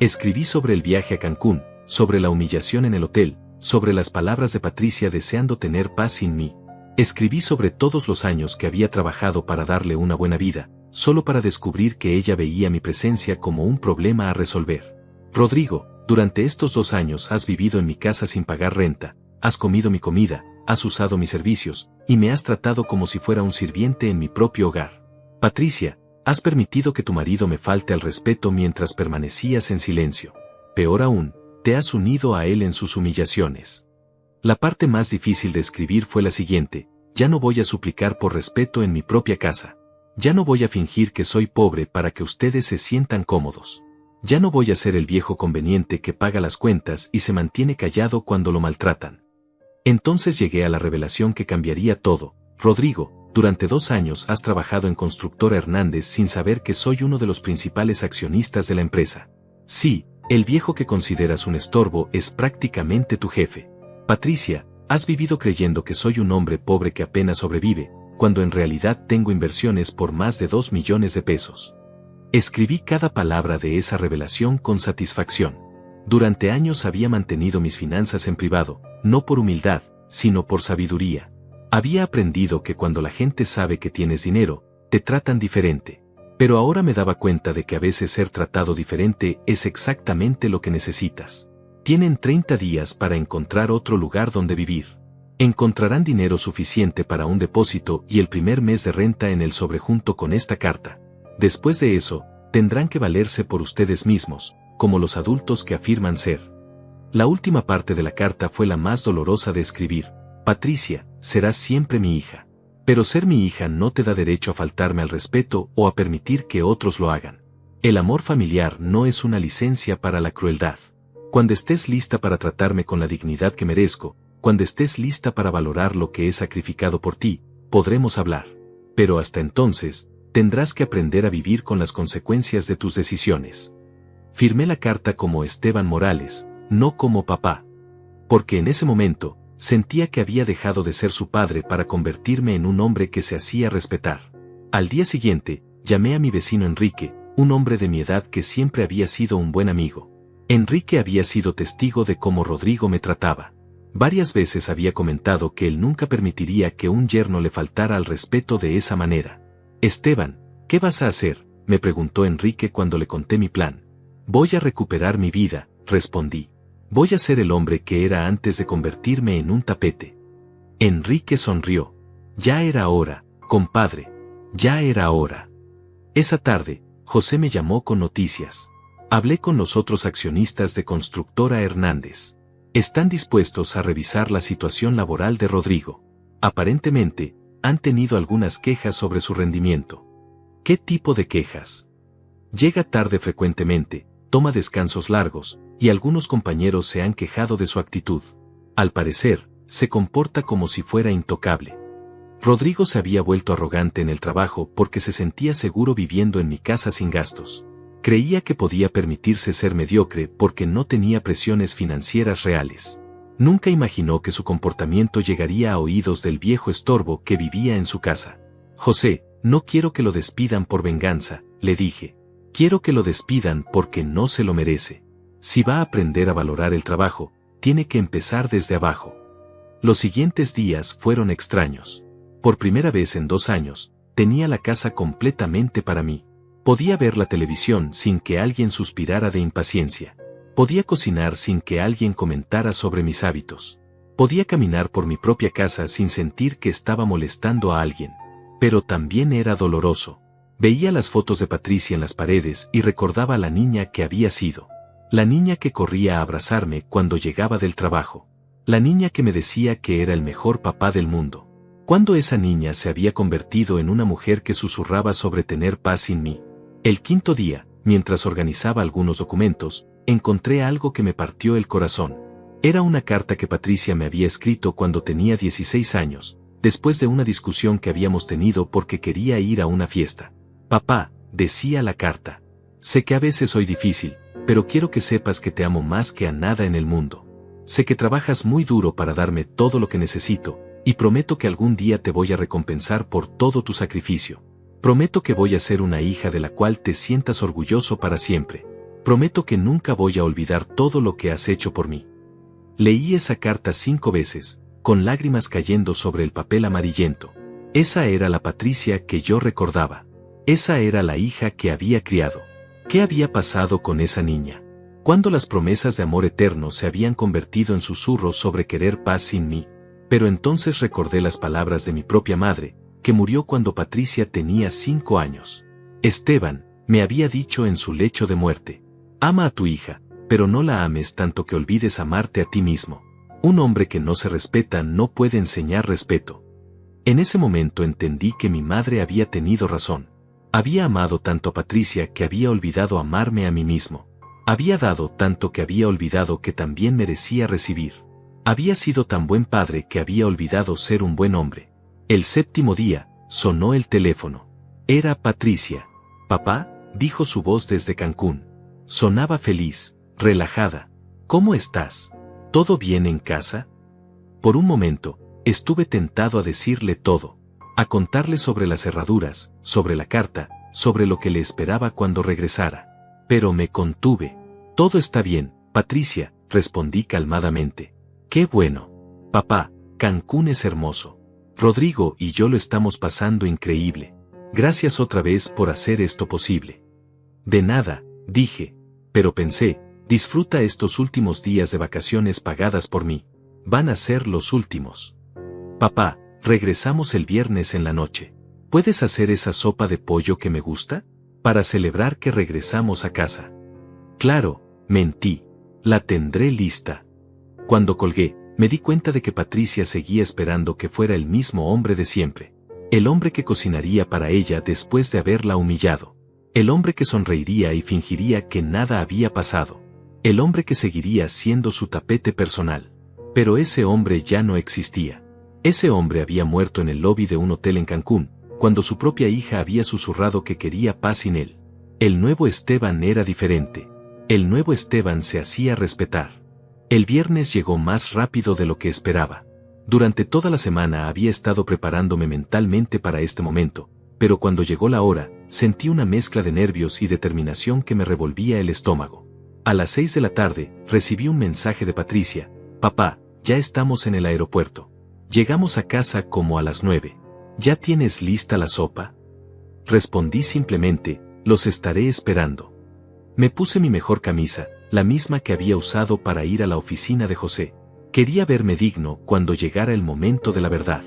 Escribí sobre el viaje a Cancún, sobre la humillación en el hotel, sobre las palabras de Patricia deseando tener paz sin mí. Escribí sobre todos los años que había trabajado para darle una buena vida, solo para descubrir que ella veía mi presencia como un problema a resolver. Rodrigo, durante estos 2 años has vivido en mi casa sin pagar renta, has comido mi comida, has usado mis servicios, y me has tratado como si fuera un sirviente en mi propio hogar. Patricia, has permitido que tu marido me falte al respeto mientras permanecías en silencio. Peor aún, te has unido a él en sus humillaciones. La parte más difícil de escribir fue la siguiente: ya no voy a suplicar por respeto en mi propia casa. Ya no voy a fingir que soy pobre para que ustedes se sientan cómodos. Ya no voy a ser el viejo conveniente que paga las cuentas y se mantiene callado cuando lo maltratan. Entonces llegué a la revelación que cambiaría todo. Rodrigo, durante 2 años has trabajado en Constructora Hernández sin saber que soy uno de los principales accionistas de la empresa. Sí, el viejo que consideras un estorbo es prácticamente tu jefe. Patricia, Has vivido creyendo que soy un hombre pobre que apenas sobrevive, cuando en realidad tengo inversiones por más de 2 millones de pesos. Escribí cada palabra de esa revelación con satisfacción. Durante años había mantenido mis finanzas en privado, no por humildad, sino por sabiduría. Había aprendido que cuando la gente sabe que tienes dinero, te tratan diferente. Pero ahora me daba cuenta de que a veces ser tratado diferente es exactamente lo que necesitas. Tienen 30 días para encontrar otro lugar donde vivir. Encontrarán dinero suficiente para un depósito y el primer mes de renta en el sobre junto con esta carta. Después de eso, tendrán que valerse por ustedes mismos, como los adultos que afirman ser. La última parte de la carta fue la más dolorosa de escribir. Patricia, serás siempre mi hija. Pero ser mi hija no te da derecho a faltarme al respeto o a permitir que otros lo hagan. El amor familiar no es una licencia para la crueldad. Cuando estés lista para tratarme con la dignidad que merezco, cuando estés lista para valorar lo que he sacrificado por ti, podremos hablar. Pero hasta entonces, tendrás que aprender a vivir con las consecuencias de tus decisiones. Firmé la carta como Esteban Morales, no como papá. Porque en ese momento, sentía que había dejado de ser su padre para convertirme en un hombre que se hacía respetar. Al día siguiente, llamé a mi vecino Enrique, un hombre de mi edad que siempre había sido un buen amigo. Enrique había sido testigo de cómo Rodrigo me trataba. Varias veces había comentado que él nunca permitiría que un yerno le faltara al respeto de esa manera. Esteban, ¿qué vas a hacer?, me preguntó Enrique cuando le conté mi plan. Voy a recuperar mi vida, respondí. Voy a ser el hombre que era antes de convertirme en un tapete. Enrique sonrió. Ya era hora, compadre. Ya era hora. Esa tarde, José me llamó con noticias. Hablé con los otros accionistas de Constructora Hernández. Están dispuestos a revisar la situación laboral de Rodrigo. Aparentemente, han tenido algunas quejas sobre su rendimiento. ¿Qué tipo de quejas? Llega tarde frecuentemente, toma descansos largos, y algunos compañeros se han quejado de su actitud. Al parecer, se comporta como si fuera intocable. Rodrigo se había vuelto arrogante en el trabajo porque se sentía seguro viviendo en mi casa sin gastos. Creía que podía permitirse ser mediocre porque no tenía presiones financieras reales. Nunca imaginó que su comportamiento llegaría a oídos del viejo estorbo que vivía en su casa. José, no quiero que lo despidan por venganza, le dije. Quiero que lo despidan porque no se lo merece. Si va a aprender a valorar el trabajo, tiene que empezar desde abajo. Los siguientes días fueron extraños. Por primera vez en 2 años, tenía la casa completamente para mí. Podía ver la televisión sin que alguien suspirara de impaciencia. Podía cocinar sin que alguien comentara sobre mis hábitos. Podía caminar por mi propia casa sin sentir que estaba molestando a alguien. Pero también era doloroso. Veía las fotos de Patricia en las paredes y recordaba a la niña que había sido. La niña que corría a abrazarme cuando llegaba del trabajo. La niña que me decía que era el mejor papá del mundo. ¿Cuándo esa niña se había convertido en una mujer que susurraba sobre tener paz sin mí? El 5.º día, mientras organizaba algunos documentos, encontré algo que me partió el corazón. Era una carta que Patricia me había escrito cuando tenía 16 años, después de una discusión que habíamos tenido porque quería ir a una fiesta. Papá, decía la carta. Sé que a veces soy difícil, pero quiero que sepas que te amo más que a nada en el mundo. Sé que trabajas muy duro para darme todo lo que necesito, y prometo que algún día te voy a recompensar por todo tu sacrificio. Prometo que voy a ser una hija de la cual te sientas orgulloso para siempre. Prometo que nunca voy a olvidar todo lo que has hecho por mí. Leí esa carta 5 veces, con lágrimas cayendo sobre el papel amarillento. Esa era la Patricia que yo recordaba. Esa era la hija que había criado. ¿Qué había pasado con esa niña? Cuando las promesas de amor eterno se habían convertido en susurros sobre querer paz sin mí. Pero entonces recordé las palabras de mi propia madre, que murió cuando Patricia tenía 5 años. Esteban, me había dicho en su lecho de muerte. Ama a tu hija, pero no la ames tanto que olvides amarte a ti mismo. Un hombre que no se respeta no puede enseñar respeto. En ese momento entendí que mi madre había tenido razón. Había amado tanto a Patricia que había olvidado amarme a mí mismo. Había dado tanto que había olvidado que también merecía recibir. Había sido tan buen padre que había olvidado ser un buen hombre. El 7.º día, sonó el teléfono. Era Patricia. Papá, dijo su voz desde Cancún. Sonaba feliz, relajada. ¿Cómo estás? ¿Todo bien en casa? Por un momento, estuve tentado a decirle todo, a contarle sobre las cerraduras, sobre la carta, sobre lo que le esperaba cuando regresara. Pero me contuve. Todo está bien, Patricia, respondí calmadamente. Qué bueno. Papá, Cancún es hermoso. Rodrigo y yo lo estamos pasando increíble. Gracias otra vez por hacer esto posible. De nada, dije. Pero pensé, disfruta estos últimos días de vacaciones pagadas por mí. Van a ser los últimos. Papá, regresamos el viernes en la noche. ¿Puedes hacer esa sopa de pollo que me gusta? Para celebrar que regresamos a casa. Claro, mentí. La tendré lista. Cuando colgué, me di cuenta de que Patricia seguía esperando que fuera el mismo hombre de siempre. El hombre que cocinaría para ella después de haberla humillado. El hombre que sonreiría y fingiría que nada había pasado. El hombre que seguiría siendo su tapete personal. Pero ese hombre ya no existía. Ese hombre había muerto en el lobby de un hotel en Cancún, cuando su propia hija había susurrado que quería paz sin él. El nuevo Esteban era diferente. El nuevo Esteban se hacía respetar. El viernes llegó más rápido de lo que esperaba. Durante toda la semana había estado preparándome mentalmente para este momento, pero cuando llegó la hora, sentí una mezcla de nervios y determinación que me revolvía el estómago. A las 6 de la tarde, recibí un mensaje de Patricia. Papá, ya estamos en el aeropuerto. Llegamos a casa como a las 9. ¿Ya tienes lista la sopa? Respondí simplemente, los estaré esperando. Me puse mi mejor camisa, la misma que había usado para ir a la oficina de José. Quería verme digno cuando llegara el momento de la verdad.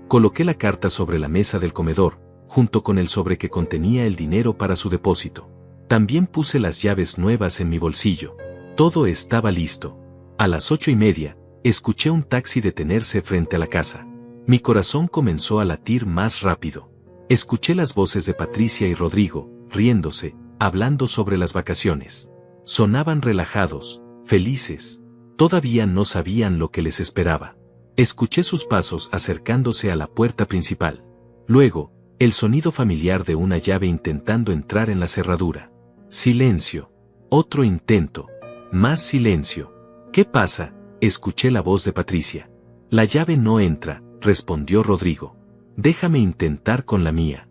Coloqué la carta sobre la mesa del comedor, junto con el sobre que contenía el dinero para su depósito. También puse las llaves nuevas en mi bolsillo. Todo estaba listo. A las 8:30, escuché un taxi detenerse frente a la casa. Mi corazón comenzó a latir más rápido. Escuché las voces de Patricia y Rodrigo, riéndose, hablando sobre las vacaciones. Sonaban relajados, felices. Todavía no sabían lo que les esperaba. Escuché sus pasos acercándose a la puerta principal. Luego, el sonido familiar de una llave intentando entrar en la cerradura. Silencio. Otro intento. Más silencio. ¿Qué pasa? Escuché la voz de Patricia. La llave no entra, respondió Rodrigo. Déjame intentar con la mía.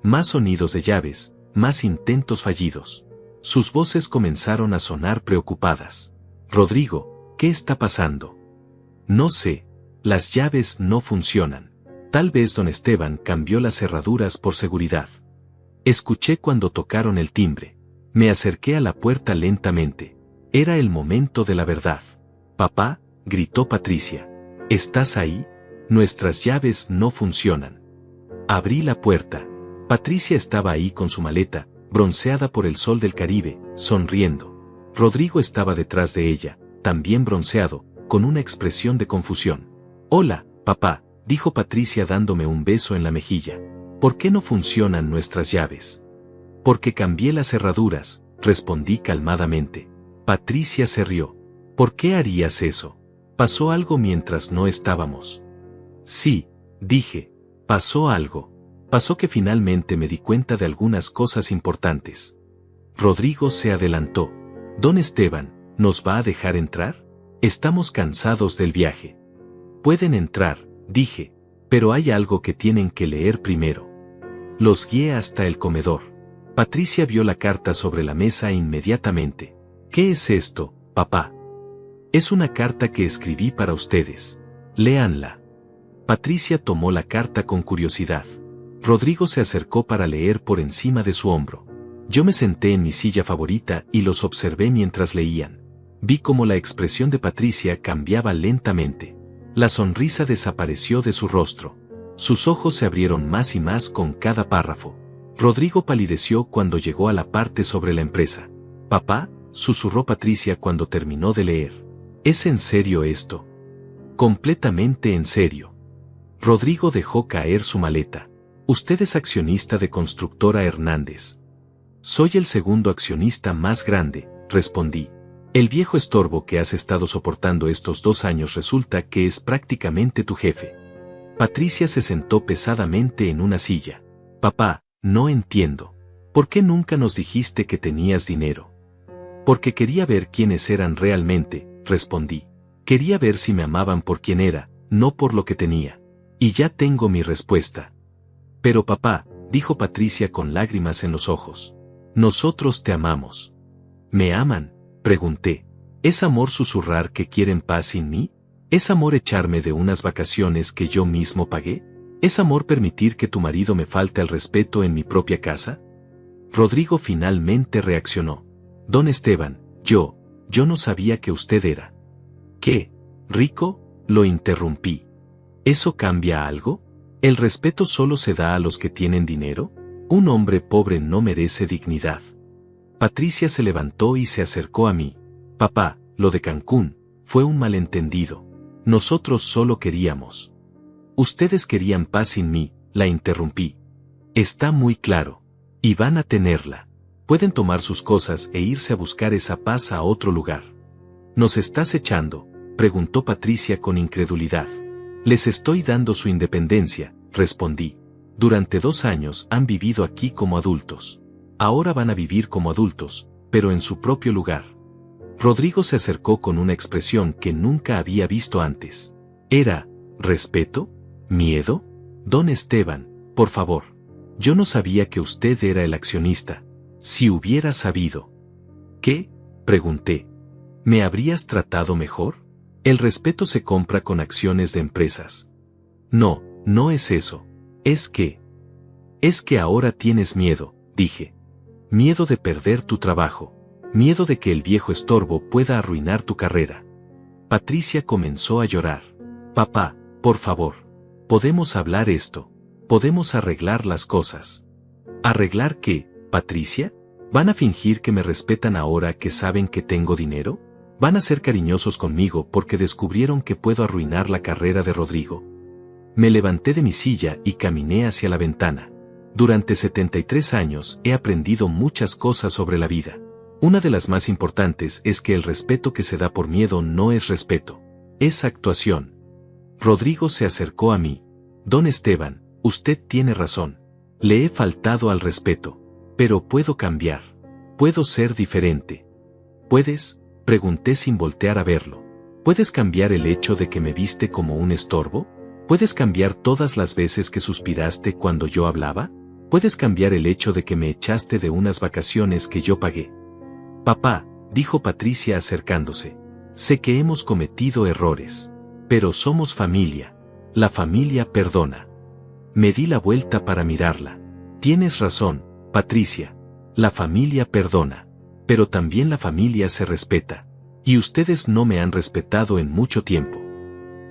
Más sonidos de llaves, más intentos fallidos. Sus voces comenzaron a sonar preocupadas. Rodrigo, ¿qué está pasando? No sé. Las llaves no funcionan. Tal vez don Esteban cambió las cerraduras por seguridad. Escuché cuando tocaron el timbre. Me acerqué a la puerta lentamente. Era el momento de la verdad. Papá, gritó Patricia. ¿Estás ahí? Nuestras llaves no funcionan. Abrí la puerta. Patricia estaba ahí con su maleta, bronceada por el sol del Caribe, sonriendo. Rodrigo estaba detrás de ella, también bronceado, con una expresión de confusión. Hola, papá, dijo Patricia dándome un beso en la mejilla. ¿Por qué no funcionan nuestras llaves? Porque cambié las cerraduras, respondí calmadamente. Patricia se rió. ¿Por qué harías eso? ¿Pasó algo mientras no estábamos? Sí, dije. Pasó algo. Pasó que finalmente me di cuenta de algunas cosas importantes. Rodrigo se adelantó. Don Esteban, ¿nos va a dejar entrar? Estamos cansados del viaje. Pueden entrar, dije, pero hay algo que tienen que leer primero. Los guié hasta el comedor. Patricia vio la carta sobre la mesa inmediatamente. ¿Qué es esto, papá? Es una carta que escribí para ustedes. Léanla. Patricia tomó la carta con curiosidad. Rodrigo se acercó para leer por encima de su hombro. Yo me senté en mi silla favorita y los observé mientras leían. Vi cómo la expresión de Patricia cambiaba lentamente. La sonrisa desapareció de su rostro. Sus ojos se abrieron más y más con cada párrafo. Rodrigo palideció cuando llegó a la parte sobre la empresa. Papá, susurró Patricia cuando terminó de leer. ¿Es en serio esto? Completamente en serio. Rodrigo dejó caer su maleta. Usted es accionista de Constructora Hernández. Soy el segundo accionista más grande, respondí. El viejo estorbo que has estado soportando estos 2 años resulta que es prácticamente tu jefe. Patricia se sentó pesadamente en una silla. Papá, no entiendo. ¿Por qué nunca nos dijiste que tenías dinero? Porque quería ver quiénes eran realmente, respondí. Quería ver si me amaban por quien era, no por lo que tenía. Y ya tengo mi respuesta. Pero papá, dijo Patricia con lágrimas en los ojos. Nosotros te amamos. ¿Me aman?, pregunté. ¿Es amor susurrar que quieren paz sin mí? ¿Es amor echarme de unas vacaciones que yo mismo pagué? ¿Es amor permitir que tu marido me falte al respeto en mi propia casa? Rodrigo finalmente reaccionó. Don Esteban, yo no sabía que usted era. ¿Qué? ¿Rico? Lo interrumpí. ¿Eso cambia algo? ¿El respeto solo se da a los que tienen dinero? Un hombre pobre no merece dignidad. Patricia se levantó y se acercó a mí. Papá, lo de Cancún fue un malentendido. Nosotros solo queríamos. Ustedes querían paz sin mí, la interrumpí. Está muy claro. Y van a tenerla. Pueden tomar sus cosas e irse a buscar esa paz a otro lugar. ¿Nos estás echando?, preguntó Patricia con incredulidad. Les estoy dando su independencia, respondí. Durante 2 años han vivido aquí como adultos. Ahora van a vivir como adultos, pero en su propio lugar. Rodrigo se acercó con una expresión que nunca había visto antes. ¿Era respeto? ¿Miedo? Don Esteban, por favor. Yo no sabía que usted era el accionista. Si hubiera sabido. ¿Qué?, pregunté. ¿Me habrías tratado mejor? El respeto se compra con acciones de empresas. No, no es eso. Es que ahora tienes miedo, dije. Miedo de perder tu trabajo. Miedo de que el viejo estorbo pueda arruinar tu carrera. Patricia comenzó a llorar. Papá, por favor. ¿Podemos hablar esto? ¿Podemos arreglar las cosas? ¿Arreglar qué, Patricia? ¿Van a fingir que me respetan ahora que saben que tengo dinero? ¿Van a ser cariñosos conmigo porque descubrieron que puedo arruinar la carrera de Rodrigo? Me levanté de mi silla y caminé hacia la ventana. Durante 73 años he aprendido muchas cosas sobre la vida. Una de las más importantes es que el respeto que se da por miedo no es respeto, es actuación. Rodrigo se acercó a mí. Don Esteban, usted tiene razón. Le he faltado al respeto. Pero puedo cambiar. Puedo ser diferente. ¿Puedes?, pregunté sin voltear a verlo. ¿Puedes cambiar el hecho de que me viste como un estorbo? ¿Puedes cambiar todas las veces que suspiraste cuando yo hablaba? ¿Puedes cambiar el hecho de que me echaste de unas vacaciones que yo pagué? Papá, dijo Patricia acercándose. Sé que hemos cometido errores. Pero somos familia. La familia perdona. Me di la vuelta para mirarla. Tienes razón, Patricia. La familia perdona. Pero también la familia se respeta. Y ustedes no me han respetado en mucho tiempo.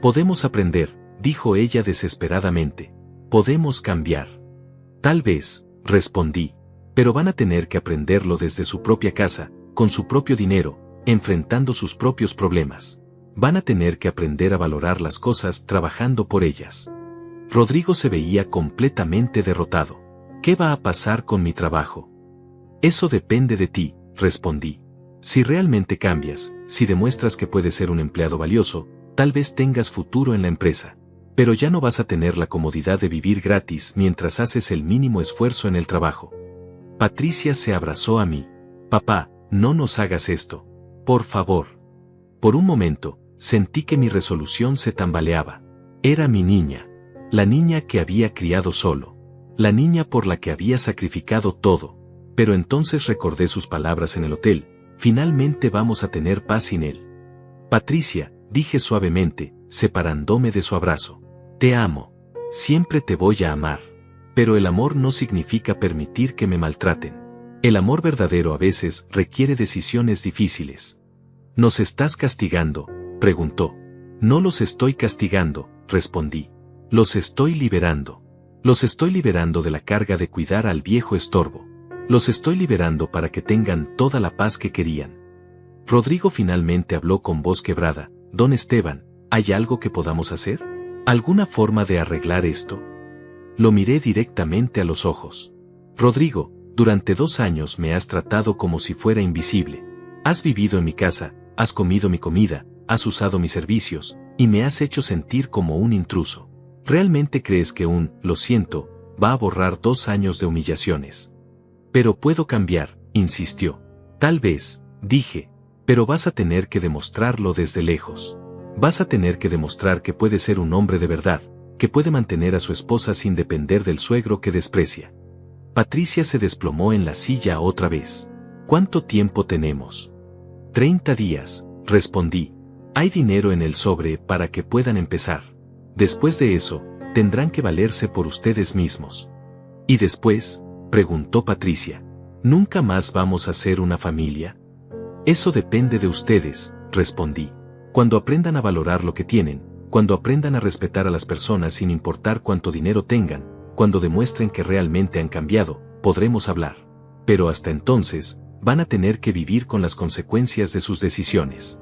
Podemos aprender, dijo ella desesperadamente. Podemos cambiar. Tal vez, respondí. Pero van a tener que aprenderlo desde su propia casa, con su propio dinero, enfrentando sus propios problemas. Van a tener que aprender a valorar las cosas trabajando por ellas. Rodrigo se veía completamente derrotado. ¿Qué va a pasar con mi trabajo? Eso depende de ti, respondí. Si realmente cambias, si demuestras que puedes ser un empleado valioso, tal vez tengas futuro en la empresa. Pero ya no vas a tener la comodidad de vivir gratis mientras haces el mínimo esfuerzo en el trabajo. Patricia se abrazó a mí. Papá, no nos hagas esto. Por favor. Por un momento, sentí que mi resolución se tambaleaba. Era mi niña. La niña que había criado solo. La niña por la que había sacrificado todo. Pero entonces recordé sus palabras en el hotel. Finalmente vamos a tener paz sin él. Patricia, dije suavemente, separándome de su abrazo. Te amo. Siempre te voy a amar. Pero el amor no significa permitir que me maltraten. El amor verdadero a veces requiere decisiones difíciles. ¿Nos estás castigando?, preguntó. No los estoy castigando, respondí. Los estoy liberando. Los estoy liberando de la carga de cuidar al viejo estorbo. Los estoy liberando para que tengan toda la paz que querían. Rodrigo finalmente habló con voz quebrada. Don Esteban, ¿hay algo que podamos hacer? ¿Alguna forma de arreglar esto? Lo miré directamente a los ojos. Rodrigo, durante 2 años me has tratado como si fuera invisible. Has vivido en mi casa, has comido mi comida, has usado mis servicios, y me has hecho sentir como un intruso. ¿Realmente crees que lo siento, va a borrar 2 años de humillaciones? Pero puedo cambiar, insistió. Tal vez, dije, pero vas a tener que demostrarlo desde lejos. Vas a tener que demostrar que puede ser un hombre de verdad, que puede mantener a su esposa sin depender del suegro que desprecia. Patricia se desplomó en la silla otra vez. ¿Cuánto tiempo tenemos? 30 días, respondí. Hay dinero en el sobre para que puedan empezar. Después de eso, tendrán que valerse por ustedes mismos. ¿Y después?, preguntó Patricia. ¿Nunca más vamos a ser una familia? Eso depende de ustedes, respondí. Cuando aprendan a valorar lo que tienen, cuando aprendan a respetar a las personas sin importar cuánto dinero tengan, cuando demuestren que realmente han cambiado, podremos hablar. Pero hasta entonces, van a tener que vivir con las consecuencias de sus decisiones.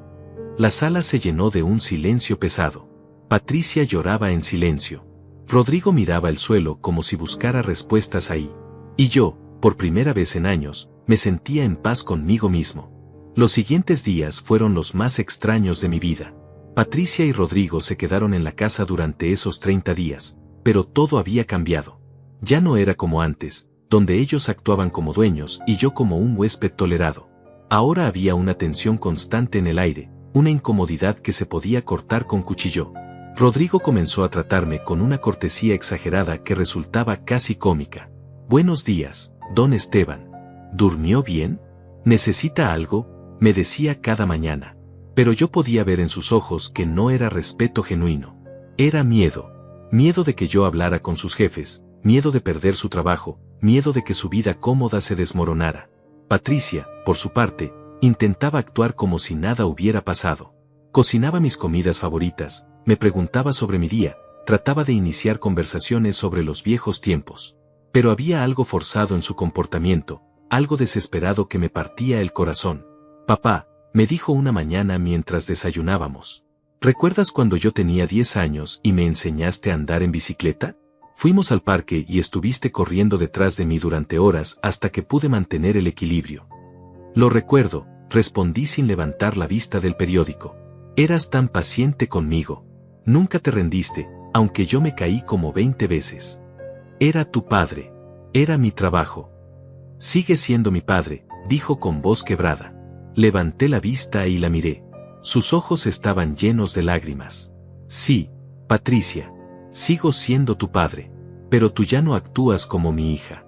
La sala se llenó de un silencio pesado. Patricia lloraba en silencio. Rodrigo miraba el suelo como si buscara respuestas ahí. Y yo, por primera vez en años, me sentía en paz conmigo mismo. Los siguientes días fueron los más extraños de mi vida. Patricia y Rodrigo se quedaron en la casa durante esos 30 días, pero todo había cambiado. Ya no era como antes, donde ellos actuaban como dueños y yo como un huésped tolerado. Ahora había una tensión constante en el aire, una incomodidad que se podía cortar con cuchillo. Rodrigo comenzó a tratarme con una cortesía exagerada que resultaba casi cómica. «Buenos días, don Esteban. ¿Durmió bien? ¿Necesita algo?», me decía cada mañana. Pero yo podía ver en sus ojos que no era respeto genuino. Era miedo. Miedo de que yo hablara con sus jefes, miedo de perder su trabajo, miedo de que su vida cómoda se desmoronara. Patricia, por su parte, intentaba actuar como si nada hubiera pasado. Cocinaba mis comidas favoritas, me preguntaba sobre mi día, trataba de iniciar conversaciones sobre los viejos tiempos. Pero había algo forzado en su comportamiento, algo desesperado que me partía el corazón. «Papá», me dijo una mañana mientras desayunábamos. «¿Recuerdas cuando yo tenía 10 años y me enseñaste a andar en bicicleta? Fuimos al parque y estuviste corriendo detrás de mí durante horas hasta que pude mantener el equilibrio». «Lo recuerdo», respondí sin levantar la vista del periódico. «Eras tan paciente conmigo. Nunca te rendiste, aunque yo me caí como 20 veces. Era tu padre. Era mi trabajo». «Sigue siendo mi padre», dijo con voz quebrada. Levanté la vista y la miré. Sus ojos estaban llenos de lágrimas. «Sí, Patricia. Sigo siendo tu padre. Pero tú ya no actúas como mi hija».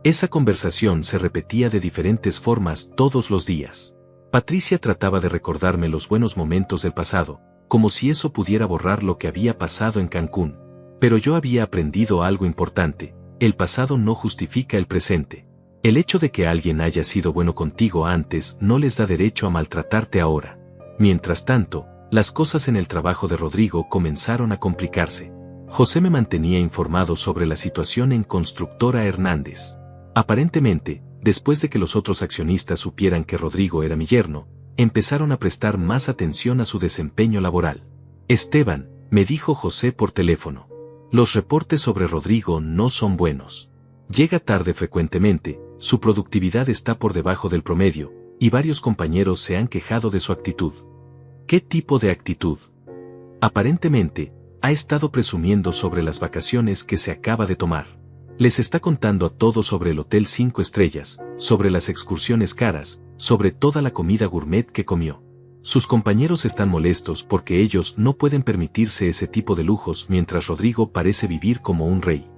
Esa conversación se repetía de diferentes formas todos los días. Patricia trataba de recordarme los buenos momentos del pasado, como si eso pudiera borrar lo que había pasado en Cancún. Pero yo había aprendido algo importante: el pasado no justifica el presente. El hecho de que alguien haya sido bueno contigo antes no les da derecho a maltratarte ahora. Mientras tanto, las cosas en el trabajo de Rodrigo comenzaron a complicarse. José me mantenía informado sobre la situación en Constructora Hernández. Aparentemente, después de que los otros accionistas supieran que Rodrigo era mi yerno, empezaron a prestar más atención a su desempeño laboral. «Esteban», me dijo José por teléfono, «los reportes sobre Rodrigo no son buenos. Llega tarde frecuentemente, su productividad está por debajo del promedio, y varios compañeros se han quejado de su actitud». «¿Qué tipo de actitud?». «Aparentemente, ha estado presumiendo sobre las vacaciones que se acaba de tomar. Les está contando a todos sobre el Hotel 5 estrellas, sobre las excursiones caras, sobre toda la comida gourmet que comió. Sus compañeros están molestos porque ellos no pueden permitirse ese tipo de lujos mientras Rodrigo parece vivir como un rey».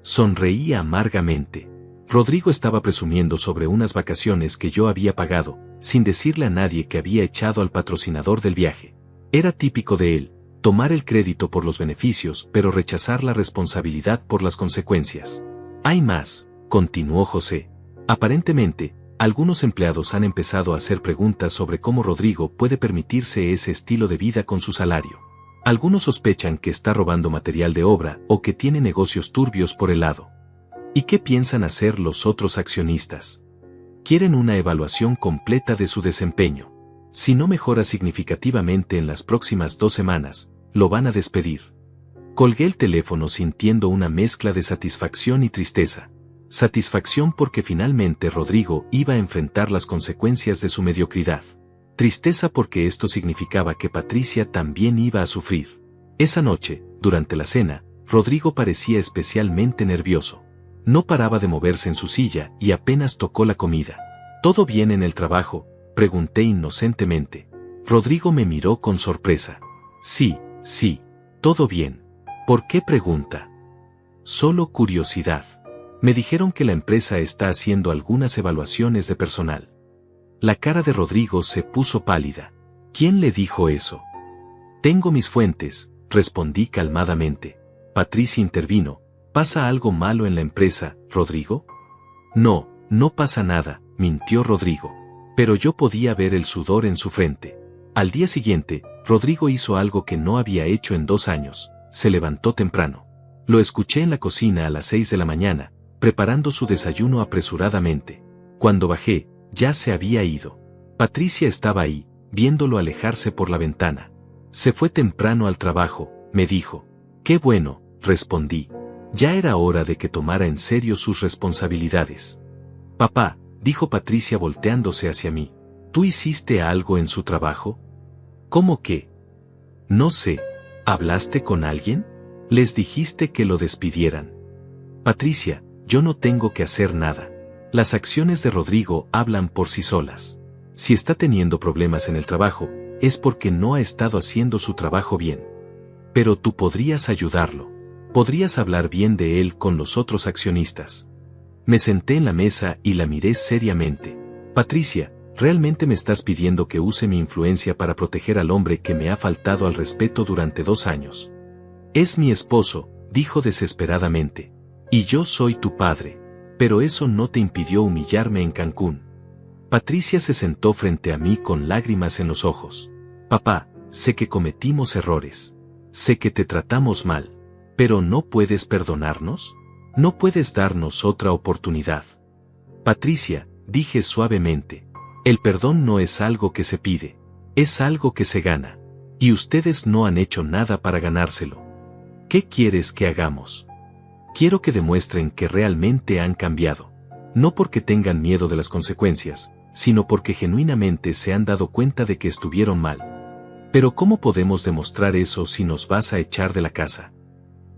Sonreía amargamente. Rodrigo estaba presumiendo sobre unas vacaciones que yo había pagado, sin decirle a nadie que había echado al patrocinador del viaje. Era típico de él, tomar el crédito por los beneficios pero rechazar la responsabilidad por las consecuencias. «Hay más», continuó José. «Aparentemente, algunos empleados han empezado a hacer preguntas sobre cómo Rodrigo puede permitirse ese estilo de vida con su salario. Algunos sospechan que está robando material de obra o que tiene negocios turbios por el lado». ¿Y qué piensan hacer los otros accionistas? Quieren una evaluación completa de su desempeño. Si no mejora significativamente en las próximas 2 semanas, lo van a despedir. Colgué el teléfono sintiendo una mezcla de satisfacción y tristeza. Satisfacción porque finalmente Rodrigo iba a enfrentar las consecuencias de su mediocridad. Tristeza porque esto significaba que Patricia también iba a sufrir. Esa noche, durante la cena, Rodrigo parecía especialmente nervioso. No paraba de moverse en su silla y apenas tocó la comida. «¿Todo bien en el trabajo?», pregunté inocentemente. Rodrigo me miró con sorpresa. Sí, sí, todo bien. ¿Por qué pregunta? Solo curiosidad. Me dijeron que la empresa está haciendo algunas evaluaciones de personal. La cara de Rodrigo se puso pálida. ¿Quién le dijo eso? Tengo mis fuentes, respondí calmadamente. Patricia intervino. ¿Pasa algo malo en la empresa, Rodrigo? No, no pasa nada, mintió Rodrigo. Pero yo podía ver el sudor en su frente. Al día siguiente, Rodrigo hizo algo que no había hecho en 2 años. Se levantó temprano. Lo escuché en la cocina a las 6 de la mañana, preparando su desayuno apresuradamente. Cuando bajé, ya se había ido. Patricia estaba ahí, viéndolo alejarse por la ventana. Se fue temprano al trabajo, me dijo. Qué bueno, respondí. Ya era hora de que tomara en serio sus responsabilidades. Papá, dijo Patricia volteándose hacia mí. ¿Tú hiciste algo en su trabajo? ¿Cómo qué? No sé. ¿Hablaste con alguien? ¿Les dijiste que lo despidieran? Patricia, yo no tengo que hacer nada. Las acciones de Rodrigo hablan por sí solas. Si está teniendo problemas en el trabajo, es porque no ha estado haciendo su trabajo bien. Pero tú podrías ayudarlo. Podrías hablar bien de él con los otros accionistas. Me senté en la mesa y la miré seriamente. Patricia, ¿realmente me estás pidiendo que use mi influencia para proteger al hombre que me ha faltado al respeto durante 2 años? Es mi esposo, dijo desesperadamente. Y yo soy tu padre. Pero eso no te impidió humillarme en Cancún. Patricia se sentó frente a mí con lágrimas en los ojos. Papá, sé que cometimos errores. Sé que te tratamos mal. ¿Pero no puedes perdonarnos? ¿No puedes darnos otra oportunidad? Patricia, dije suavemente. El perdón no es algo que se pide. Es algo que se gana. Y ustedes no han hecho nada para ganárselo. ¿Qué quieres que hagamos? Quiero que demuestren que realmente han cambiado. No porque tengan miedo de las consecuencias, sino porque genuinamente se han dado cuenta de que estuvieron mal. Pero ¿cómo podemos demostrar eso si nos vas a echar de la casa?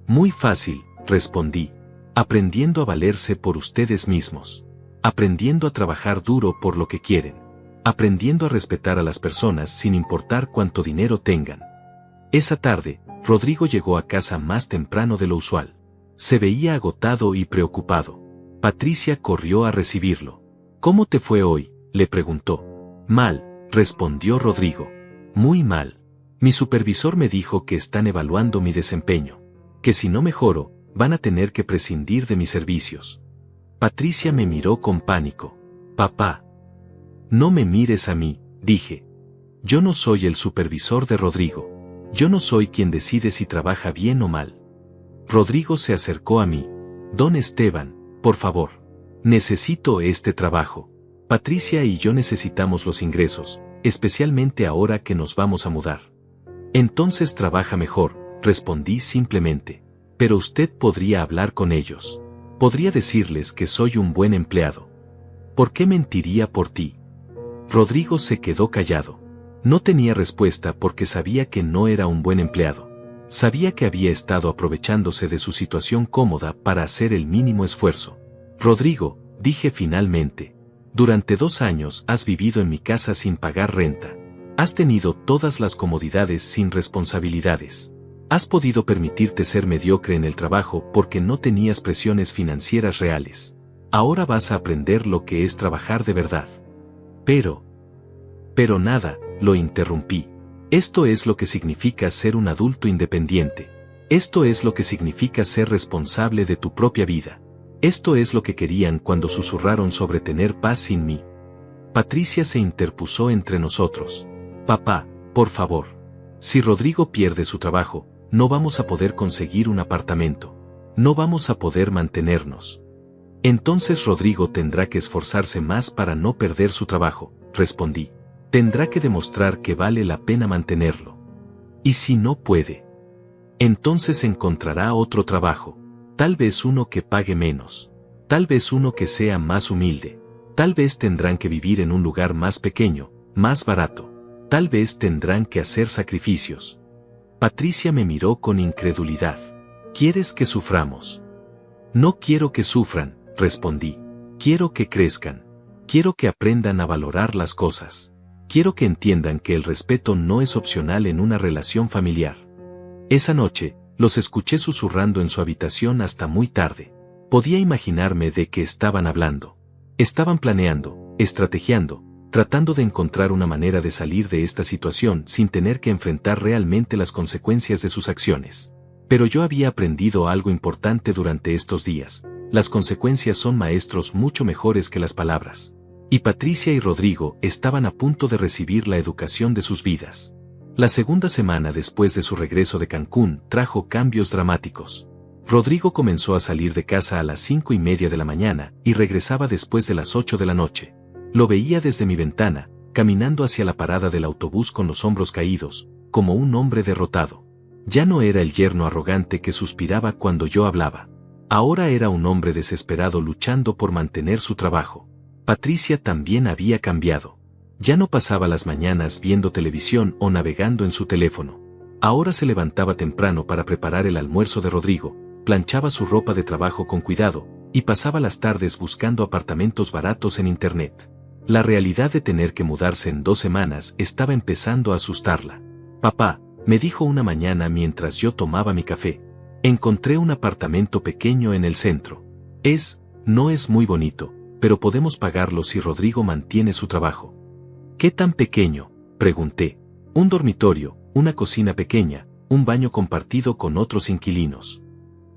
Muy fácil, respondí. Aprendiendo a valerse por ustedes mismos. Aprendiendo a trabajar duro por lo que quieren. Aprendiendo a respetar a las personas sin importar cuánto dinero tengan. Esa tarde, Rodrigo llegó a casa más temprano de lo usual. Se veía agotado y preocupado. Patricia corrió a recibirlo. ¿Cómo te fue hoy?, le preguntó. Mal, respondió Rodrigo. Muy mal. Mi supervisor me dijo que están evaluando mi desempeño. Que si no mejoro, van a tener que prescindir de mis servicios. Patricia me miró con pánico. Papá. No me mires a mí, dije. Yo no soy el supervisor de Rodrigo. Yo no soy quien decide si trabaja bien o mal. Rodrigo se acercó a mí. Don Esteban, por favor. Necesito este trabajo. Patricia y yo necesitamos los ingresos, especialmente ahora que nos vamos a mudar. Entonces trabaja mejor, respondí simplemente. Pero usted podría hablar con ellos. Podría decirles que soy un buen empleado. ¿Por qué mentiría por ti? Rodrigo se quedó callado. No tenía respuesta porque sabía que no era un buen empleado. Sabía que había estado aprovechándose de su situación cómoda para hacer el mínimo esfuerzo. Rodrigo, dije finalmente, durante 2 años has vivido en mi casa sin pagar renta. Has tenido todas las comodidades sin responsabilidades. Has podido permitirte ser mediocre en el trabajo porque no tenías presiones financieras reales. Ahora vas a aprender lo que es trabajar de verdad. Pero nada, lo interrumpí. Esto es lo que significa ser un adulto independiente. Esto es lo que significa ser responsable de tu propia vida. Esto es lo que querían cuando susurraron sobre tener paz sin mí. Patricia se interpuso entre nosotros. Papá, por favor. Si Rodrigo pierde su trabajo, no vamos a poder conseguir un apartamento. No vamos a poder mantenernos. Entonces Rodrigo tendrá que esforzarse más para no perder su trabajo, respondí. Tendrá que demostrar que vale la pena mantenerlo. ¿Y si no puede? Entonces encontrará otro trabajo. Tal vez uno que pague menos. Tal vez uno que sea más humilde. Tal vez tendrán que vivir en un lugar más pequeño, más barato. Tal vez tendrán que hacer sacrificios. Patricia me miró con incredulidad. ¿Quieres que suframos? No quiero que sufran, respondí. Quiero que crezcan. Quiero que aprendan a valorar las cosas. Quiero que entiendan que el respeto no es opcional en una relación familiar. Esa noche, los escuché susurrando en su habitación hasta muy tarde. Podía imaginarme de qué estaban hablando. Estaban planeando, estrategiando, tratando de encontrar una manera de salir de esta situación sin tener que enfrentar realmente las consecuencias de sus acciones. Pero yo había aprendido algo importante durante estos días. Las consecuencias son maestros mucho mejores que las palabras. Y Patricia y Rodrigo estaban a punto de recibir la educación de sus vidas. La segunda semana después de su regreso de Cancún trajo cambios dramáticos. Rodrigo comenzó a salir de casa a las 5:30 de la mañana y regresaba después de las 8 de la noche. Lo veía desde mi ventana, caminando hacia la parada del autobús con los hombros caídos, como un hombre derrotado. Ya no era el yerno arrogante que suspiraba cuando yo hablaba. Ahora era un hombre desesperado luchando por mantener su trabajo. Patricia también había cambiado. Ya no pasaba las mañanas viendo televisión o navegando en su teléfono. Ahora se levantaba temprano para preparar el almuerzo de Rodrigo, planchaba su ropa de trabajo con cuidado, y pasaba las tardes buscando apartamentos baratos en internet. La realidad de tener que mudarse en 2 semanas estaba empezando a asustarla. Papá, me dijo una mañana mientras yo tomaba mi café, encontré un apartamento pequeño en el centro. No es muy bonito, pero podemos pagarlo si Rodrigo mantiene su trabajo. ¿Qué tan pequeño?, pregunté. Un dormitorio, una cocina pequeña, un baño compartido con otros inquilinos.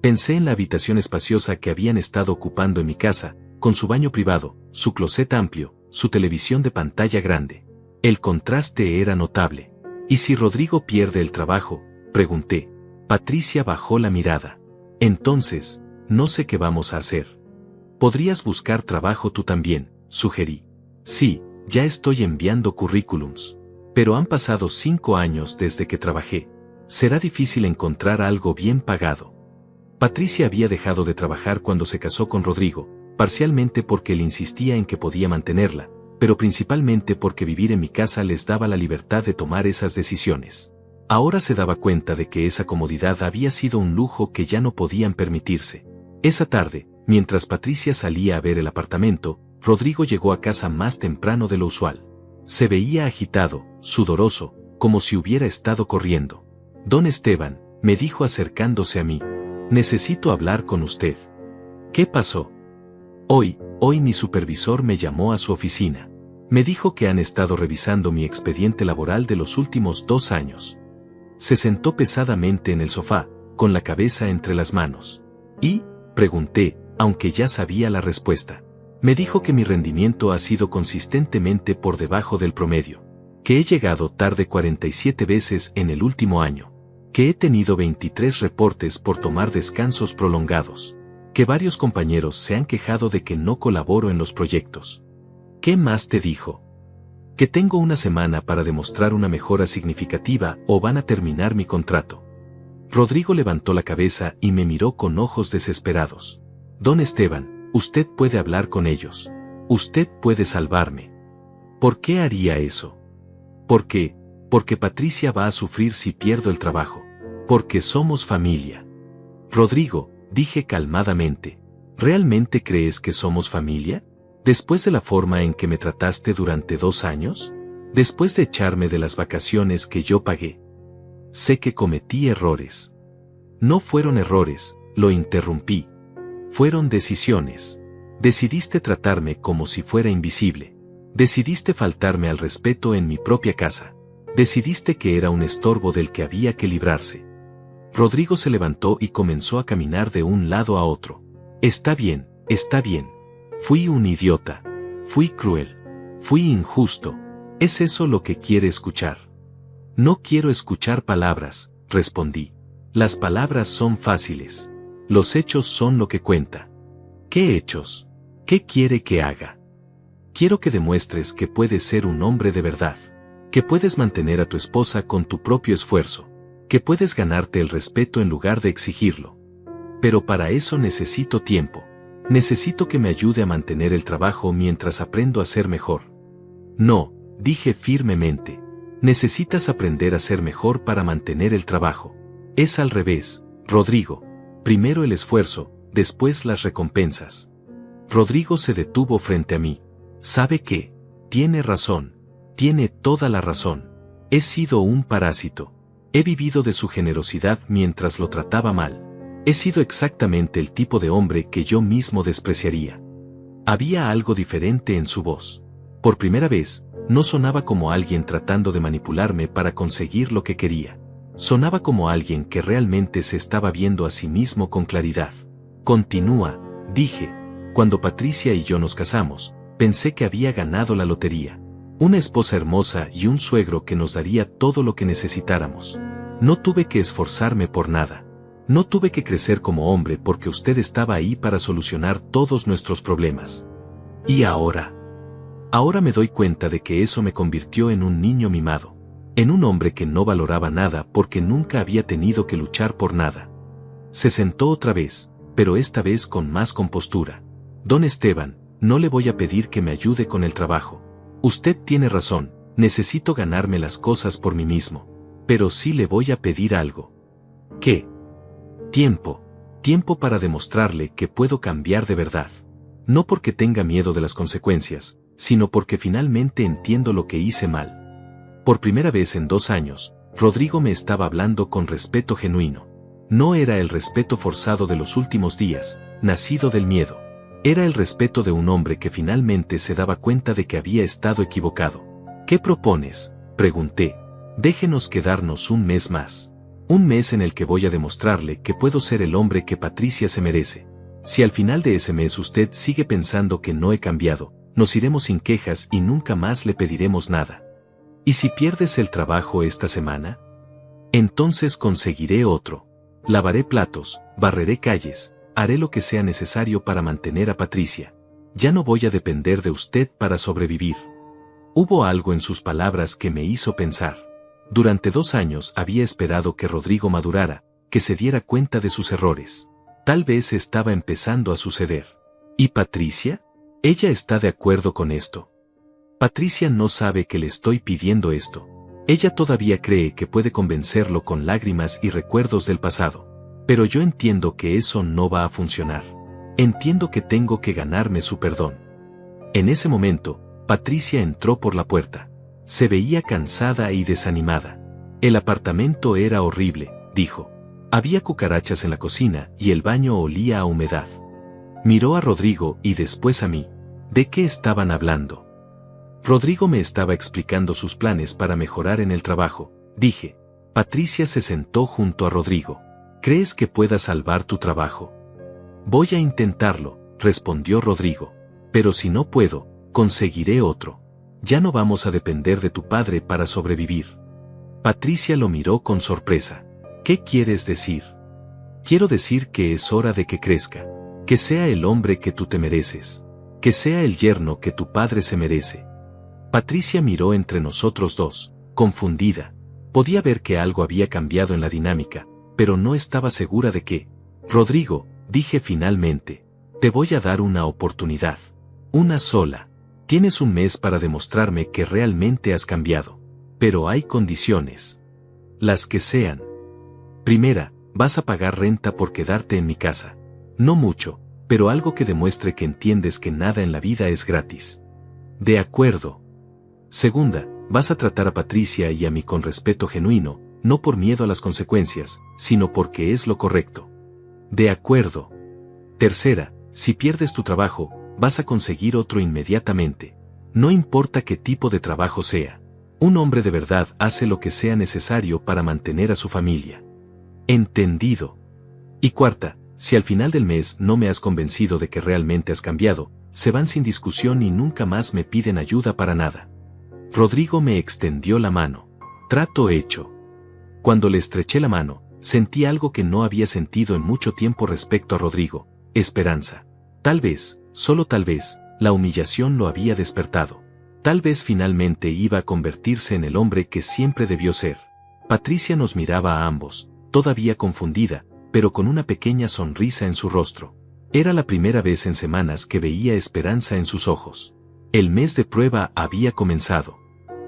Pensé en la habitación espaciosa que habían estado ocupando en mi casa, con su baño privado, su closet amplio, su televisión de pantalla grande. El contraste era notable. ¿Y si Rodrigo pierde el trabajo?, pregunté. Patricia bajó la mirada. Entonces, no sé qué vamos a hacer. Podrías buscar trabajo tú también, sugerí. Sí, ya estoy enviando currículums. Pero han pasado 5 años desde que trabajé. Será difícil encontrar algo bien pagado. Patricia había dejado de trabajar cuando se casó con Rodrigo, parcialmente porque él insistía en que podía mantenerla, pero principalmente porque vivir en mi casa les daba la libertad de tomar esas decisiones. Ahora se daba cuenta de que esa comodidad había sido un lujo que ya no podían permitirse. Esa tarde, mientras Patricia salía a ver el apartamento, Rodrigo llegó a casa más temprano de lo usual. Se veía agitado, sudoroso, como si hubiera estado corriendo. Don Esteban, me dijo acercándose a mí. Necesito hablar con usted. ¿Qué pasó? Hoy mi supervisor me llamó a su oficina. Me dijo que han estado revisando mi expediente laboral de los últimos 2 años. Se sentó pesadamente en el sofá, con la cabeza entre las manos. ¿Y?, pregunté, aunque ya sabía la respuesta. Me dijo que mi rendimiento ha sido consistentemente por debajo del promedio, que he llegado tarde 47 veces en el último año, que he tenido 23 reportes por tomar descansos prolongados, que varios compañeros se han quejado de que no colaboro en los proyectos. ¿Qué más te dijo? Que tengo una semana para demostrar una mejora significativa o van a terminar mi contrato. Rodrigo levantó la cabeza y me miró con ojos desesperados. Don Esteban, usted puede hablar con ellos. Usted puede salvarme. ¿Por qué haría eso? ¿Por qué? Porque Patricia va a sufrir si pierdo el trabajo. Porque somos familia. Rodrigo, dije calmadamente, ¿realmente crees que somos familia? ¿Después de la forma en que me trataste durante 2 años? ¿Después de echarme de las vacaciones que yo pagué? Sé que cometí errores. No fueron errores, lo interrumpí. Fueron decisiones. Decidiste tratarme como si fuera invisible. Decidiste faltarme al respeto en mi propia casa. Decidiste que era un estorbo del que había que librarse. Rodrigo se levantó y comenzó a caminar de un lado a otro. Está bien, está bien. Fui un idiota. Fui cruel. Fui injusto. ¿Es eso lo que quiere escuchar? No quiero escuchar palabras, respondí. Las palabras son fáciles. Los hechos son lo que cuenta. ¿Qué hechos? ¿Qué quiere que haga? Quiero que demuestres que puedes ser un hombre de verdad. Que puedes mantener a tu esposa con tu propio esfuerzo. Que puedes ganarte el respeto en lugar de exigirlo. Pero para eso necesito tiempo. Necesito que me ayude a mantener el trabajo mientras aprendo a ser mejor. No, dije firmemente. Necesitas aprender a ser mejor para mantener el trabajo. Es al revés, Rodrigo. Primero el esfuerzo, después las recompensas. Rodrigo se detuvo frente a mí. ¿Sabe qué? Tiene razón. Tiene toda la razón. He sido un parásito. He vivido de su generosidad mientras lo trataba mal. He sido exactamente el tipo de hombre que yo mismo despreciaría. Había algo diferente en su voz. Por primera vez, no sonaba como alguien tratando de manipularme para conseguir lo que quería. Sonaba como alguien que realmente se estaba viendo a sí mismo con claridad. Continúa, dije. Cuando Patricia y yo nos casamos, pensé que había ganado la lotería. Una esposa hermosa y un suegro que nos daría todo lo que necesitáramos. No tuve que esforzarme por nada. No tuve que crecer como hombre porque usted estaba ahí para solucionar todos nuestros problemas. ¿Y ahora? Ahora me doy cuenta de que eso me convirtió en un niño mimado. En un hombre que no valoraba nada porque nunca había tenido que luchar por nada. Se sentó otra vez, pero esta vez con más compostura. Don Esteban, no le voy a pedir que me ayude con el trabajo. Usted tiene razón, necesito ganarme las cosas por mí mismo. Pero sí le voy a pedir algo. ¿Qué? Tiempo. Tiempo para demostrarle que puedo cambiar de verdad. No porque tenga miedo de las consecuencias, sino porque finalmente entiendo lo que hice mal. Por primera vez en 2 años, Rodrigo me estaba hablando con respeto genuino. No era el respeto forzado de los últimos días, nacido del miedo. Era el respeto de un hombre que finalmente se daba cuenta de que había estado equivocado. ¿Qué propones?, pregunté. Déjenos quedarnos un mes más. Un mes en el que voy a demostrarle que puedo ser el hombre que Patricia se merece. Si al final de ese mes usted sigue pensando que no he cambiado, nos iremos sin quejas y nunca más le pediremos nada. ¿Y si pierdes el trabajo esta semana? Entonces conseguiré otro. Lavaré platos, barreré calles, haré lo que sea necesario para mantener a Patricia. Ya no voy a depender de usted para sobrevivir. Hubo algo en sus palabras que me hizo pensar. Durante 2 años había esperado que Rodrigo madurara, que se diera cuenta de sus errores. Tal vez estaba empezando a suceder. ¿Y Patricia? Ella está de acuerdo con esto. Patricia no sabe que le estoy pidiendo esto. Ella todavía cree que puede convencerlo con lágrimas y recuerdos del pasado. Pero yo entiendo que eso no va a funcionar. Entiendo que tengo que ganarme su perdón. En ese momento, Patricia entró por la puerta. Se veía cansada y desanimada. El apartamento era horrible, dijo. Había cucarachas en la cocina y el baño olía a humedad. Miró a Rodrigo y después a mí. ¿De qué estaban hablando? Rodrigo me estaba explicando sus planes para mejorar en el trabajo, dije. Patricia se sentó junto a Rodrigo. ¿Crees que pueda salvar tu trabajo? Voy a intentarlo, respondió Rodrigo. Pero si no puedo, conseguiré otro. Ya no vamos a depender de tu padre para sobrevivir. Patricia lo miró con sorpresa. ¿Qué quieres decir? Quiero decir que es hora de que crezca. Que sea el hombre que tú te mereces. Que sea el yerno que tu padre se merece. Patricia miró entre nosotros dos, confundida. Podía ver que algo había cambiado en la dinámica, pero no estaba segura de qué. Rodrigo, dije finalmente, te voy a dar una oportunidad. Una sola. Tienes un mes para demostrarme que realmente has cambiado. Pero hay condiciones. Las que sean. Primera, vas a pagar renta por quedarte en mi casa. No mucho, pero algo que demuestre que entiendes que nada en la vida es gratis. De acuerdo. Segunda, vas a tratar a Patricia y a mí con respeto genuino, no por miedo a las consecuencias, sino porque es lo correcto. De acuerdo. Tercera, si pierdes tu trabajo, vas a conseguir otro inmediatamente. No importa qué tipo de trabajo sea. Un hombre de verdad hace lo que sea necesario para mantener a su familia. Entendido. Y cuarta, si al final del mes no me has convencido de que realmente has cambiado, se van sin discusión y nunca más me piden ayuda para nada. Rodrigo me extendió la mano. Trato hecho. Cuando le estreché la mano, sentí algo que no había sentido en mucho tiempo respecto a Rodrigo, esperanza. Tal vez, solo tal vez, la humillación lo había despertado. Tal vez finalmente iba a convertirse en el hombre que siempre debió ser. Patricia nos miraba a ambos, todavía confundida, pero con una pequeña sonrisa en su rostro. Era la primera vez en semanas que veía esperanza en sus ojos. El mes de prueba había comenzado.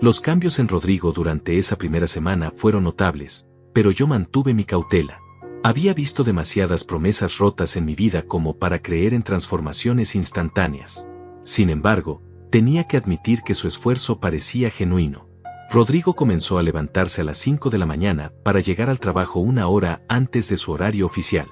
Los cambios en Rodrigo durante esa primera semana fueron notables, pero yo mantuve mi cautela. Había visto demasiadas promesas rotas en mi vida como para creer en transformaciones instantáneas. Sin embargo, Tenía que admitir que su esfuerzo parecía genuino. Rodrigo comenzó a levantarse a las 5 de la mañana para llegar al trabajo una hora antes de su horario oficial.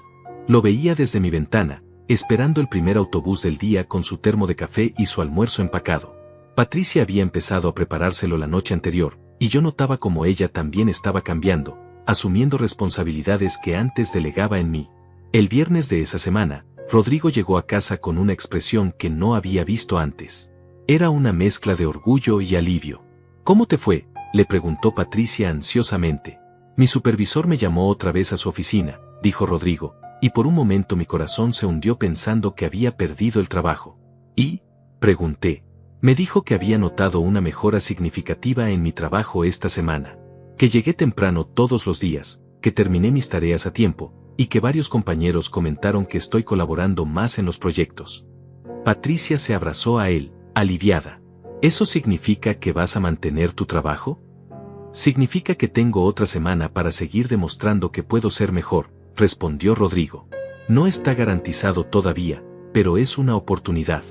Lo veía desde mi ventana, esperando el primer autobús del día con su termo de café y su almuerzo empacado. Patricia había empezado a preparárselo la noche anterior, y yo notaba cómo ella también estaba cambiando, asumiendo responsabilidades que antes delegaba en mí. El viernes de esa semana, Rodrigo llegó a casa con una expresión que no había visto antes. Era una mezcla de orgullo y alivio. ¿Cómo te fue?, le preguntó Patricia ansiosamente. Mi supervisor me llamó otra vez a su oficina, dijo Rodrigo, y por un momento mi corazón se hundió pensando que había perdido el trabajo. ¿Y?, pregunté. Me dijo que había notado una mejora significativa en mi trabajo esta semana, que llegué temprano todos los días, que terminé mis tareas a tiempo, y que varios compañeros comentaron que estoy colaborando más en los proyectos. Patricia se abrazó a él, aliviada. ¿Eso significa que vas a mantener tu trabajo? Significa que tengo otra semana para seguir demostrando que puedo ser mejor, respondió Rodrigo. No está garantizado todavía, pero es una oportunidad.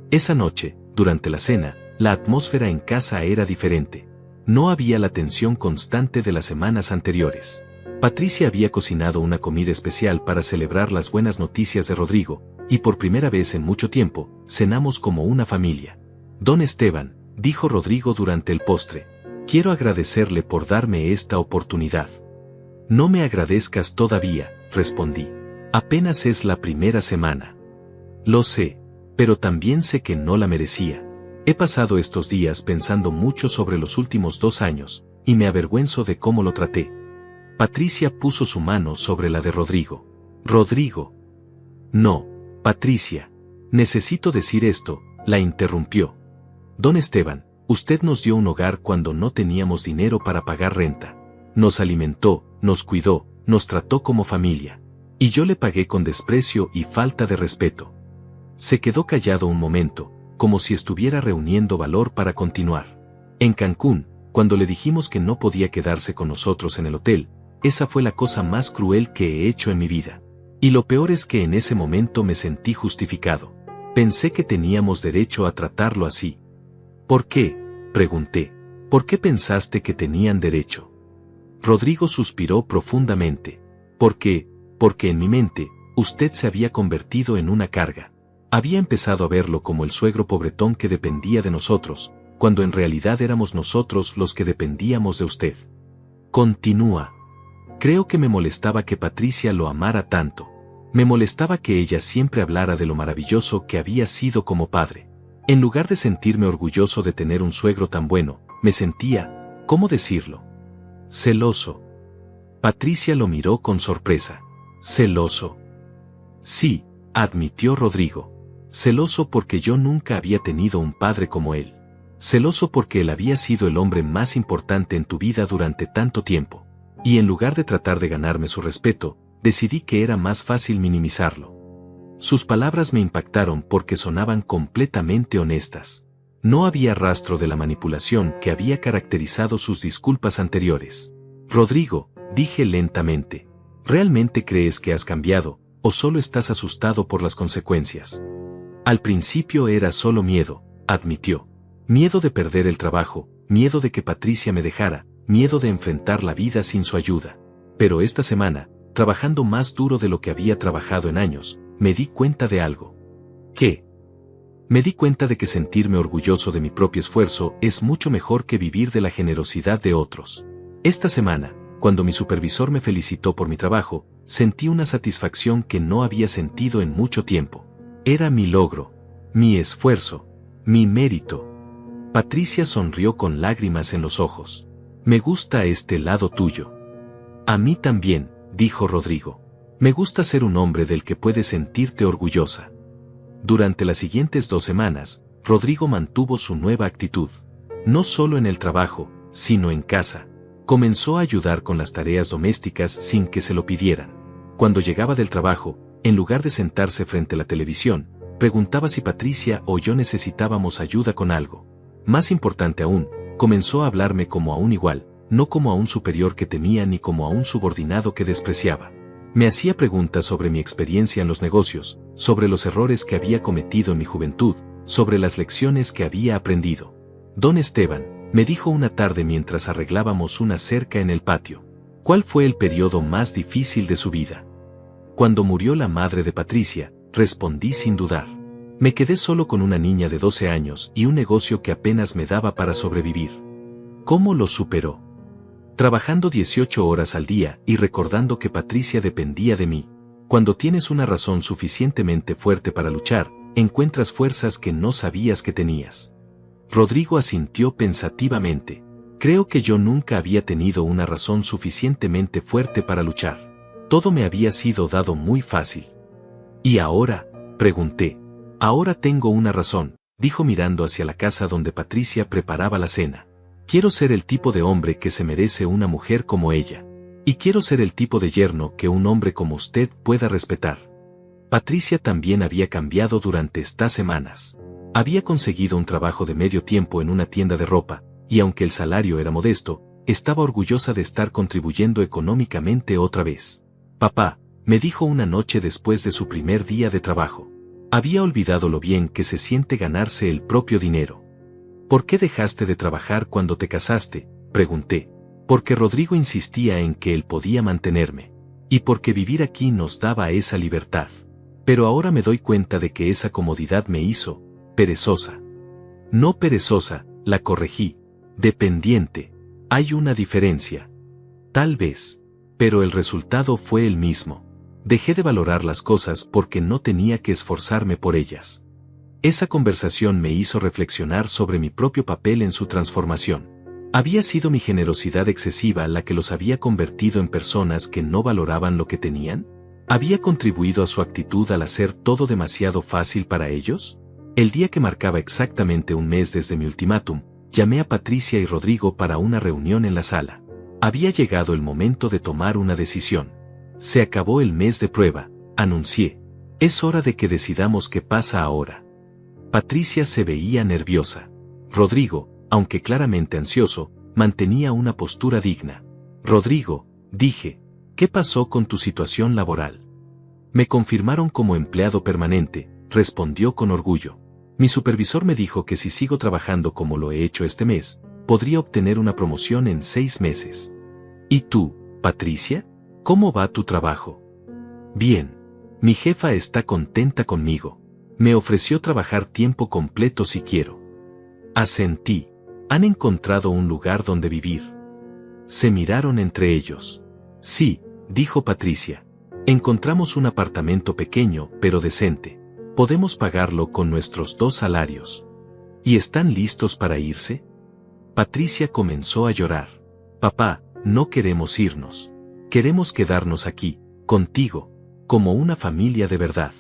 Esa noche, durante la cena, la atmósfera en casa era diferente. No había la tensión constante de las semanas anteriores. Patricia había cocinado una comida especial para celebrar las buenas noticias de Rodrigo, y por primera vez en mucho tiempo, cenamos como una familia. Don Esteban, dijo Rodrigo durante el postre, quiero agradecerle por darme esta oportunidad. No me agradezcas todavía, respondí. Apenas es la primera semana. Lo sé, pero también sé que no la merecía. He pasado estos días pensando mucho sobre los últimos 2 años, y me avergüenzo de cómo lo traté. Patricia puso su mano sobre la de Rodrigo. Rodrigo. No, Patricia. Necesito decir esto, la interrumpió. Don Esteban, usted nos dio un hogar cuando no teníamos dinero para pagar renta. Nos alimentó, nos cuidó, nos trató como familia. Y yo le pagué con desprecio y falta de respeto. Se quedó callado un momento, como si estuviera reuniendo valor para continuar. En Cancún, cuando le dijimos que no podía quedarse con nosotros en el hotel, esa fue la cosa más cruel que he hecho en mi vida. Y lo peor es que en ese momento me sentí justificado. Pensé que teníamos derecho a tratarlo así. ¿Por qué?, pregunté. ¿Por qué pensaste que tenían derecho? Rodrigo suspiró profundamente. Porque en mi mente, usted se había convertido en una carga. Había empezado a verlo como el suegro pobretón que dependía de nosotros, cuando en realidad éramos nosotros los que dependíamos de usted. Continúa. Creo que me molestaba que Patricia lo amara tanto. Me molestaba que ella siempre hablara de lo maravilloso que había sido como padre. En lugar de sentirme orgulloso de tener un suegro tan bueno, me sentía, ¿cómo decirlo?, celoso. Patricia lo miró con sorpresa. ¿Celoso? Sí, admitió Rodrigo. Celoso porque yo nunca había tenido un padre como él. Celoso porque él había sido el hombre más importante en tu vida durante tanto tiempo. Y en lugar de tratar de ganarme su respeto, decidí que era más fácil minimizarlo. Sus palabras me impactaron porque sonaban completamente honestas. No había rastro de la manipulación que había caracterizado sus disculpas anteriores. Rodrigo, dije lentamente, ¿realmente crees que has cambiado, o solo estás asustado por las consecuencias? Al principio era solo miedo, admitió. Miedo de perder el trabajo, miedo de que Patricia me dejara, miedo de enfrentar la vida sin su ayuda. Pero esta semana, trabajando más duro de lo que había trabajado en años, me di cuenta de algo. ¿Qué? Me di cuenta de que sentirme orgulloso de mi propio esfuerzo es mucho mejor que vivir de la generosidad de otros. Esta semana, cuando mi supervisor me felicitó por mi trabajo, sentí una satisfacción que no había sentido en mucho tiempo. Era mi logro, mi esfuerzo, mi mérito. Patricia sonrió con lágrimas en los ojos. Me gusta este lado tuyo. A mí también, dijo Rodrigo. Me gusta ser un hombre del que puedes sentirte orgullosa. Durante las siguientes 2 semanas, Rodrigo mantuvo su nueva actitud. No solo en el trabajo, sino en casa. Comenzó a ayudar con las tareas domésticas sin que se lo pidieran. Cuando llegaba del trabajo, en lugar de sentarse frente a la televisión, preguntaba si Patricia o yo necesitábamos ayuda con algo. Más importante aún, comenzó a hablarme como a un igual, no como a un superior que temía ni como a un subordinado que despreciaba. Me hacía preguntas sobre mi experiencia en los negocios, sobre los errores que había cometido en mi juventud, sobre las lecciones que había aprendido. Don Esteban, me dijo una tarde mientras arreglábamos una cerca en el patio. ¿Cuál fue el periodo más difícil de su vida? Cuando murió la madre de Patricia, respondí sin dudar. Me quedé solo con una niña de 12 años y un negocio que apenas me daba para sobrevivir. ¿Cómo lo superó? Trabajando 18 horas al día y recordando que Patricia dependía de mí. Cuando tienes una razón suficientemente fuerte para luchar, encuentras fuerzas que no sabías que tenías. Rodrigo asintió pensativamente. Creo que yo nunca había tenido una razón suficientemente fuerte para luchar. Todo me había sido dado muy fácil. ¿Y ahora? Pregunté. Ahora tengo una razón, dijo mirando hacia la casa donde Patricia preparaba la cena. Quiero ser el tipo de hombre que se merece una mujer como ella. Y quiero ser el tipo de yerno que un hombre como usted pueda respetar. Patricia también había cambiado durante estas semanas. Había conseguido un trabajo de medio tiempo en una tienda de ropa, y aunque el salario era modesto, estaba orgullosa de estar contribuyendo económicamente otra vez. Papá, me dijo una noche después de su primer día de trabajo. Había olvidado lo bien que se siente ganarse el propio dinero. ¿Por qué dejaste de trabajar cuando te casaste?, pregunté. Porque Rodrigo insistía en que él podía mantenerme. Y porque vivir aquí nos daba esa libertad. Pero ahora me doy cuenta de que esa comodidad me hizo perezosa. No perezosa, la corregí. Dependiente. Hay una diferencia. Tal vez. Pero el resultado fue el mismo. Dejé de valorar las cosas porque no tenía que esforzarme por ellas. Esa conversación me hizo reflexionar sobre mi propio papel en su transformación. ¿Había sido mi generosidad excesiva la que los había convertido en personas que no valoraban lo que tenían? ¿Había contribuido a su actitud al hacer todo demasiado fácil para ellos? El día que marcaba exactamente un mes desde mi ultimátum, llamé a Patricia y Rodrigo para una reunión en la sala. Había llegado el momento de tomar una decisión. Se acabó el mes de prueba, anuncié. Es hora de que decidamos qué pasa ahora. Patricia se veía nerviosa. Rodrigo, aunque claramente ansioso, mantenía una postura digna. Rodrigo, dije, ¿qué pasó con tu situación laboral? Me confirmaron como empleado permanente, respondió con orgullo. Mi supervisor me dijo que si sigo trabajando como lo he hecho este mes, podría obtener una promoción en 6 meses. ¿Y tú, Patricia? ¿Cómo va tu trabajo? Bien. Mi jefa está contenta conmigo. Me ofreció trabajar tiempo completo si quiero. Asentí. ¿Han encontrado un lugar donde vivir? Se miraron entre ellos. Sí, dijo Patricia. Encontramos un apartamento pequeño pero decente. Podemos pagarlo con nuestros 2 salarios. ¿Y están listos para irse? Patricia comenzó a llorar. Papá, no queremos irnos. Queremos quedarnos aquí, contigo, como una familia de verdad.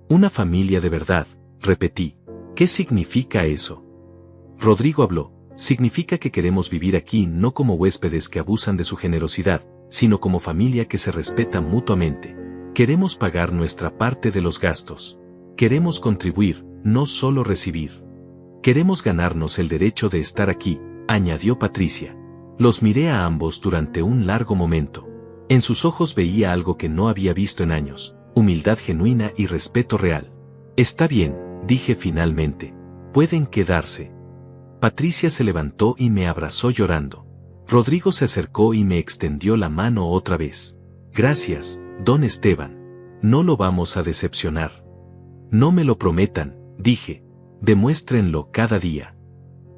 Una familia de verdad, repetí. ¿Qué significa eso? Rodrigo habló. Significa que queremos vivir aquí no como huéspedes que abusan de su generosidad, sino como familia que se respeta mutuamente. Queremos pagar nuestra parte de los gastos. Queremos contribuir, no solo recibir. Queremos ganarnos el derecho de estar aquí, añadió Patricia. Los miré a ambos durante un largo momento. En sus ojos veía algo que no había visto en años, humildad genuina y respeto real. Está bien, dije finalmente. Pueden quedarse. Patricia se levantó y me abrazó llorando. Rodrigo se acercó y me extendió la mano otra vez. Gracias, don Esteban. No lo vamos a decepcionar. No me lo prometan, dije. Demuéstrenlo cada día.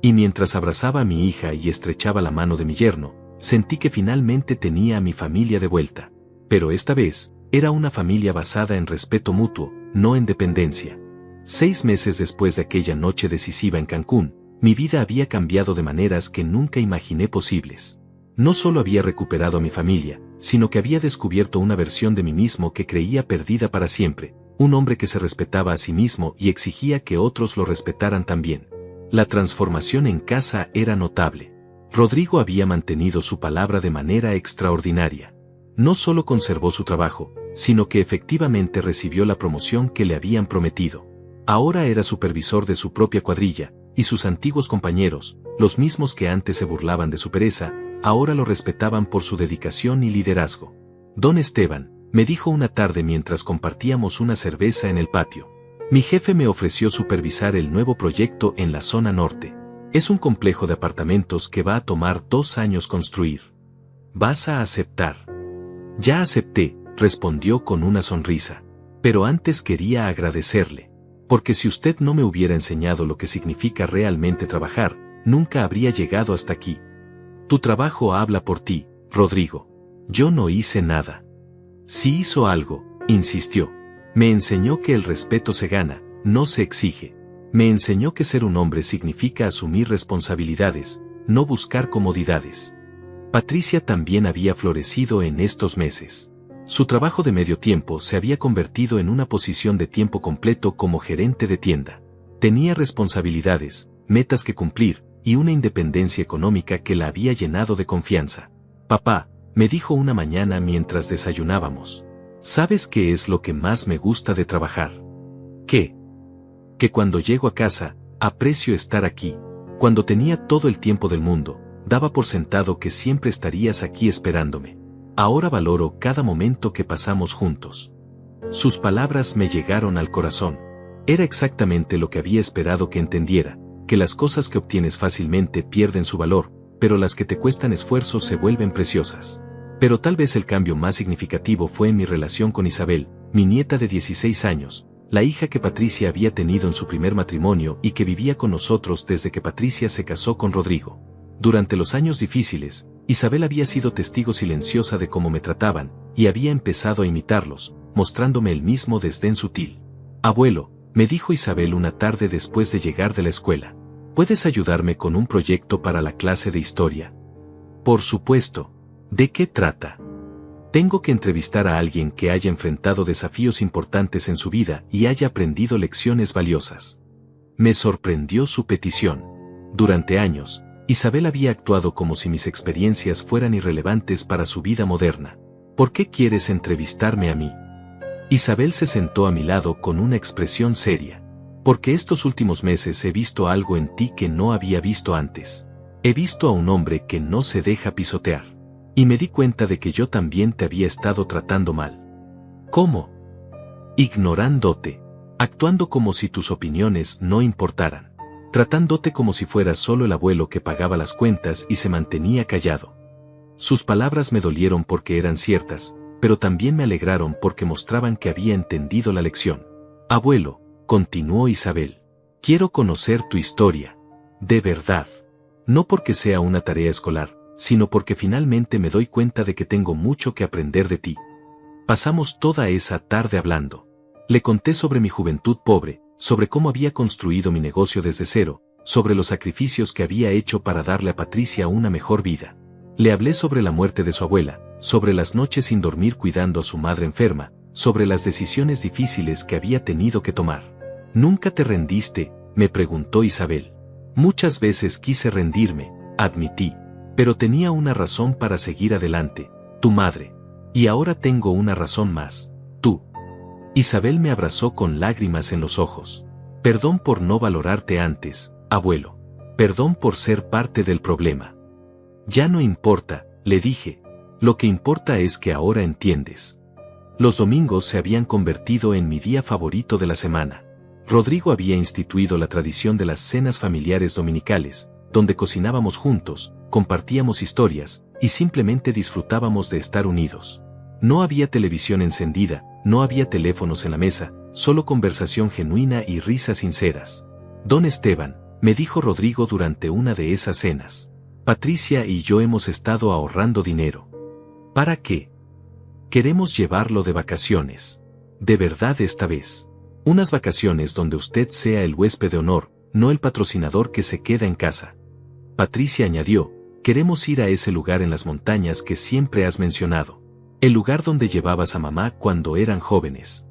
Y mientras abrazaba a mi hija y estrechaba la mano de mi yerno, sentí que finalmente tenía a mi familia de vuelta. Pero esta vez, era una familia basada en respeto mutuo, no en dependencia. 6 meses después de aquella noche decisiva en Cancún, mi vida había cambiado de maneras que nunca imaginé posibles. No solo había recuperado a mi familia, sino que había descubierto una versión de mí mismo que creía perdida para siempre, un hombre que se respetaba a sí mismo y exigía que otros lo respetaran también. La transformación en casa era notable. Rodrigo había mantenido su palabra de manera extraordinaria. No solo conservó su trabajo, sino que efectivamente recibió la promoción que le habían prometido. Ahora era supervisor de su propia cuadrilla, y sus antiguos compañeros, los mismos que antes se burlaban de su pereza, ahora lo respetaban por su dedicación y liderazgo. Don Esteban, me dijo una tarde mientras compartíamos una cerveza en el patio. Mi jefe me ofreció supervisar el nuevo proyecto en la zona norte. Es un complejo de apartamentos que va a tomar 2 años construir. ¿Vas a aceptar? Ya acepté, respondió con una sonrisa. Pero antes quería agradecerle. Porque si usted no me hubiera enseñado lo que significa realmente trabajar, nunca habría llegado hasta aquí. Tu trabajo habla por ti, Rodrigo. Yo no hice nada. Sí hizo algo, insistió. Me enseñó que el respeto se gana, no se exige. Me enseñó que ser un hombre significa asumir responsabilidades, no buscar comodidades. Patricia también había florecido en estos meses. Su trabajo de medio tiempo se había convertido en una posición de tiempo completo como gerente de tienda. Tenía responsabilidades, metas que cumplir, y una independencia económica que la había llenado de confianza. Papá, me dijo una mañana mientras desayunábamos. ¿Sabes qué es lo que más me gusta de trabajar? ¿Qué? Que cuando llego a casa, aprecio estar aquí. Cuando tenía todo el tiempo del mundo, daba por sentado que siempre estarías aquí esperándome. Ahora valoro cada momento que pasamos juntos. Sus palabras me llegaron al corazón. Era exactamente lo que había esperado que entendiera, que las cosas que obtienes fácilmente pierden su valor, pero las que te cuestan esfuerzo se vuelven preciosas. Pero tal vez el cambio más significativo fue en mi relación con Isabel, mi nieta de 16 años, la hija que Patricia había tenido en su primer matrimonio y que vivía con nosotros desde que Patricia se casó con Rodrigo. Durante los años difíciles, Isabel había sido testigo silenciosa de cómo me trataban, y había empezado a imitarlos, mostrándome el mismo desdén sutil. Abuelo, me dijo Isabel una tarde después de llegar de la escuela. ¿Puedes ayudarme con un proyecto para la clase de historia? Por supuesto. ¿De qué trata? Tengo que entrevistar a alguien que haya enfrentado desafíos importantes en su vida y haya aprendido lecciones valiosas. Me sorprendió su petición. Durante años, Isabel había actuado como si mis experiencias fueran irrelevantes para su vida moderna. ¿Por qué quieres entrevistarme a mí? Isabel se sentó a mi lado con una expresión seria. Porque estos últimos meses he visto algo en ti que no había visto antes. He visto a un hombre que no se deja pisotear. Y me di cuenta de que yo también te había estado tratando mal. ¿Cómo? Ignorándote. Actuando como si tus opiniones no importaran. Tratándote como si fueras solo el abuelo que pagaba las cuentas y se mantenía callado. Sus palabras me dolieron porque eran ciertas, pero también me alegraron porque mostraban que había entendido la lección. Abuelo, continuó Isabel, quiero conocer tu historia. De verdad. No porque sea una tarea escolar, sino porque finalmente me doy cuenta de que tengo mucho que aprender de ti. Pasamos toda esa tarde hablando. Le conté sobre mi juventud pobre, sobre cómo había construido mi negocio desde cero, sobre los sacrificios que había hecho para darle a Patricia una mejor vida. Le hablé sobre la muerte de su abuela, sobre las noches sin dormir cuidando a su madre enferma, sobre las decisiones difíciles que había tenido que tomar. ¿Nunca te rendiste?, me preguntó Isabel. Muchas veces quise rendirme, admití, pero tenía una razón para seguir adelante, tu madre. Y ahora tengo una razón más, tú. Isabel me abrazó con lágrimas en los ojos. Perdón por no valorarte antes, abuelo. Perdón por ser parte del problema. Ya no importa, le dije. Lo que importa es que ahora entiendes. Los domingos se habían convertido en mi día favorito de la semana. Rodrigo había instituido la tradición de las cenas familiares dominicales, donde cocinábamos juntos, compartíamos historias, y simplemente disfrutábamos de estar unidos. No había televisión encendida, no había teléfonos en la mesa, solo conversación genuina y risas sinceras. Don Esteban, me dijo Rodrigo durante una de esas cenas. Patricia y yo hemos estado ahorrando dinero. ¿Para qué? Queremos llevarlo de vacaciones. De verdad esta vez. Unas vacaciones donde usted sea el huésped de honor, no el patrocinador que se queda en casa. Patricia añadió, queremos ir a ese lugar en las montañas que siempre has mencionado. El lugar donde llevabas a mamá cuando eran jóvenes.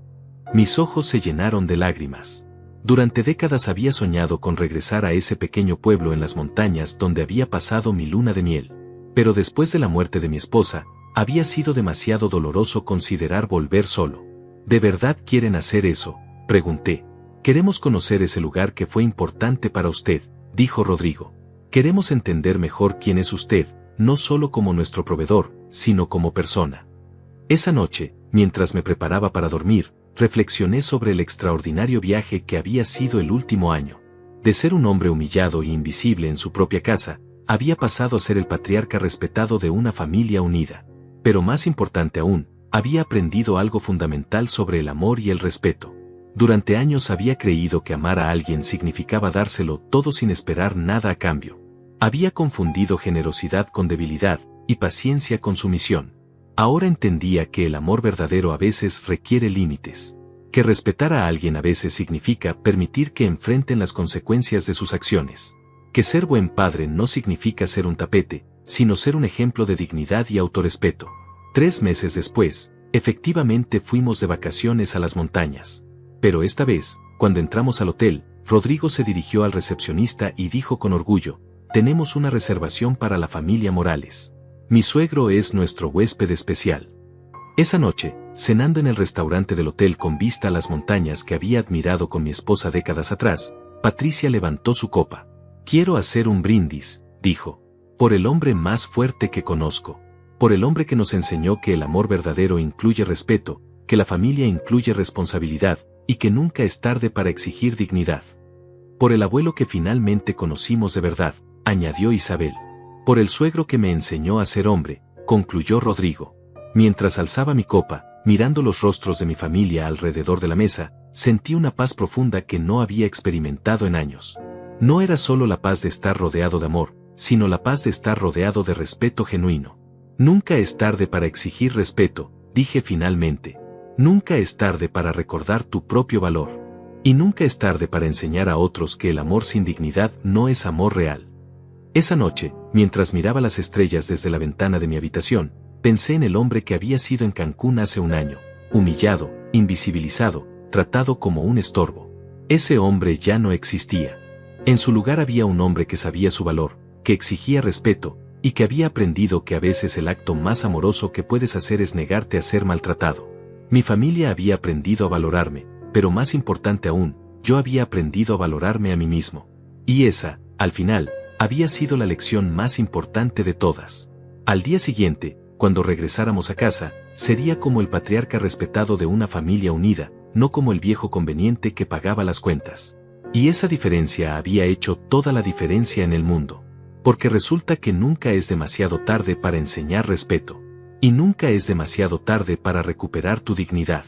Mis ojos se llenaron de lágrimas. Durante décadas había soñado con regresar a ese pequeño pueblo en las montañas donde había pasado mi luna de miel. Pero después de la muerte de mi esposa, había sido demasiado doloroso considerar volver solo. ¿De verdad quieren hacer eso?, pregunté. Queremos conocer ese lugar que fue importante para usted, dijo Rodrigo. Queremos entender mejor quién es usted, no solo como nuestro proveedor, sino como persona. Esa noche, mientras me preparaba para dormir, reflexioné sobre el extraordinario viaje que había sido el último año. De ser un hombre humillado e invisible en su propia casa, había pasado a ser el patriarca respetado de una familia unida. Pero más importante aún, había aprendido algo fundamental sobre el amor y el respeto. Durante años había creído que amar a alguien significaba dárselo todo sin esperar nada a cambio. Había confundido generosidad con debilidad y paciencia con sumisión. Ahora entendía que el amor verdadero a veces requiere límites. Que respetar a alguien a veces significa permitir que enfrenten las consecuencias de sus acciones. Que ser buen padre no significa ser un tapete, sino ser un ejemplo de dignidad y autorrespeto. 3 meses después, efectivamente fuimos de vacaciones a las montañas. Pero esta vez, cuando entramos al hotel, Rodrigo se dirigió al recepcionista y dijo con orgullo: «Tenemos una reservación para la familia Morales. Mi suegro es nuestro huésped especial». Esa noche, cenando en el restaurante del hotel con vista a las montañas que había admirado con mi esposa décadas atrás, Patricia levantó su copa. «Quiero hacer un brindis», dijo, «por el hombre más fuerte que conozco. Por el hombre que nos enseñó que el amor verdadero incluye respeto, que la familia incluye responsabilidad, y que nunca es tarde para exigir dignidad. Por el abuelo que finalmente conocimos de verdad», añadió Isabel. «Por el suegro que me enseñó a ser hombre», concluyó Rodrigo. Mientras alzaba mi copa, mirando los rostros de mi familia alrededor de la mesa, sentí una paz profunda que no había experimentado en años. No era solo la paz de estar rodeado de amor, sino la paz de estar rodeado de respeto genuino. «Nunca es tarde para exigir respeto», dije finalmente. «Nunca es tarde para recordar tu propio valor. Y nunca es tarde para enseñar a otros que el amor sin dignidad no es amor real». Esa noche, mientras miraba las estrellas desde la ventana de mi habitación, pensé en el hombre que había sido en Cancún hace un año, humillado, invisibilizado, tratado como un estorbo. Ese hombre ya no existía. En su lugar había un hombre que sabía su valor, que exigía respeto, y que había aprendido que a veces el acto más amoroso que puedes hacer es negarte a ser maltratado. Mi familia había aprendido a valorarme, pero más importante aún, yo había aprendido a valorarme a mí mismo. Y esa, al final, había sido la lección más importante de todas. Al día siguiente, cuando regresáramos a casa, sería como el patriarca respetado de una familia unida, no como el viejo conveniente que pagaba las cuentas. Y esa diferencia había hecho toda la diferencia en el mundo. Porque resulta que nunca es demasiado tarde para enseñar respeto. Y nunca es demasiado tarde para recuperar tu dignidad.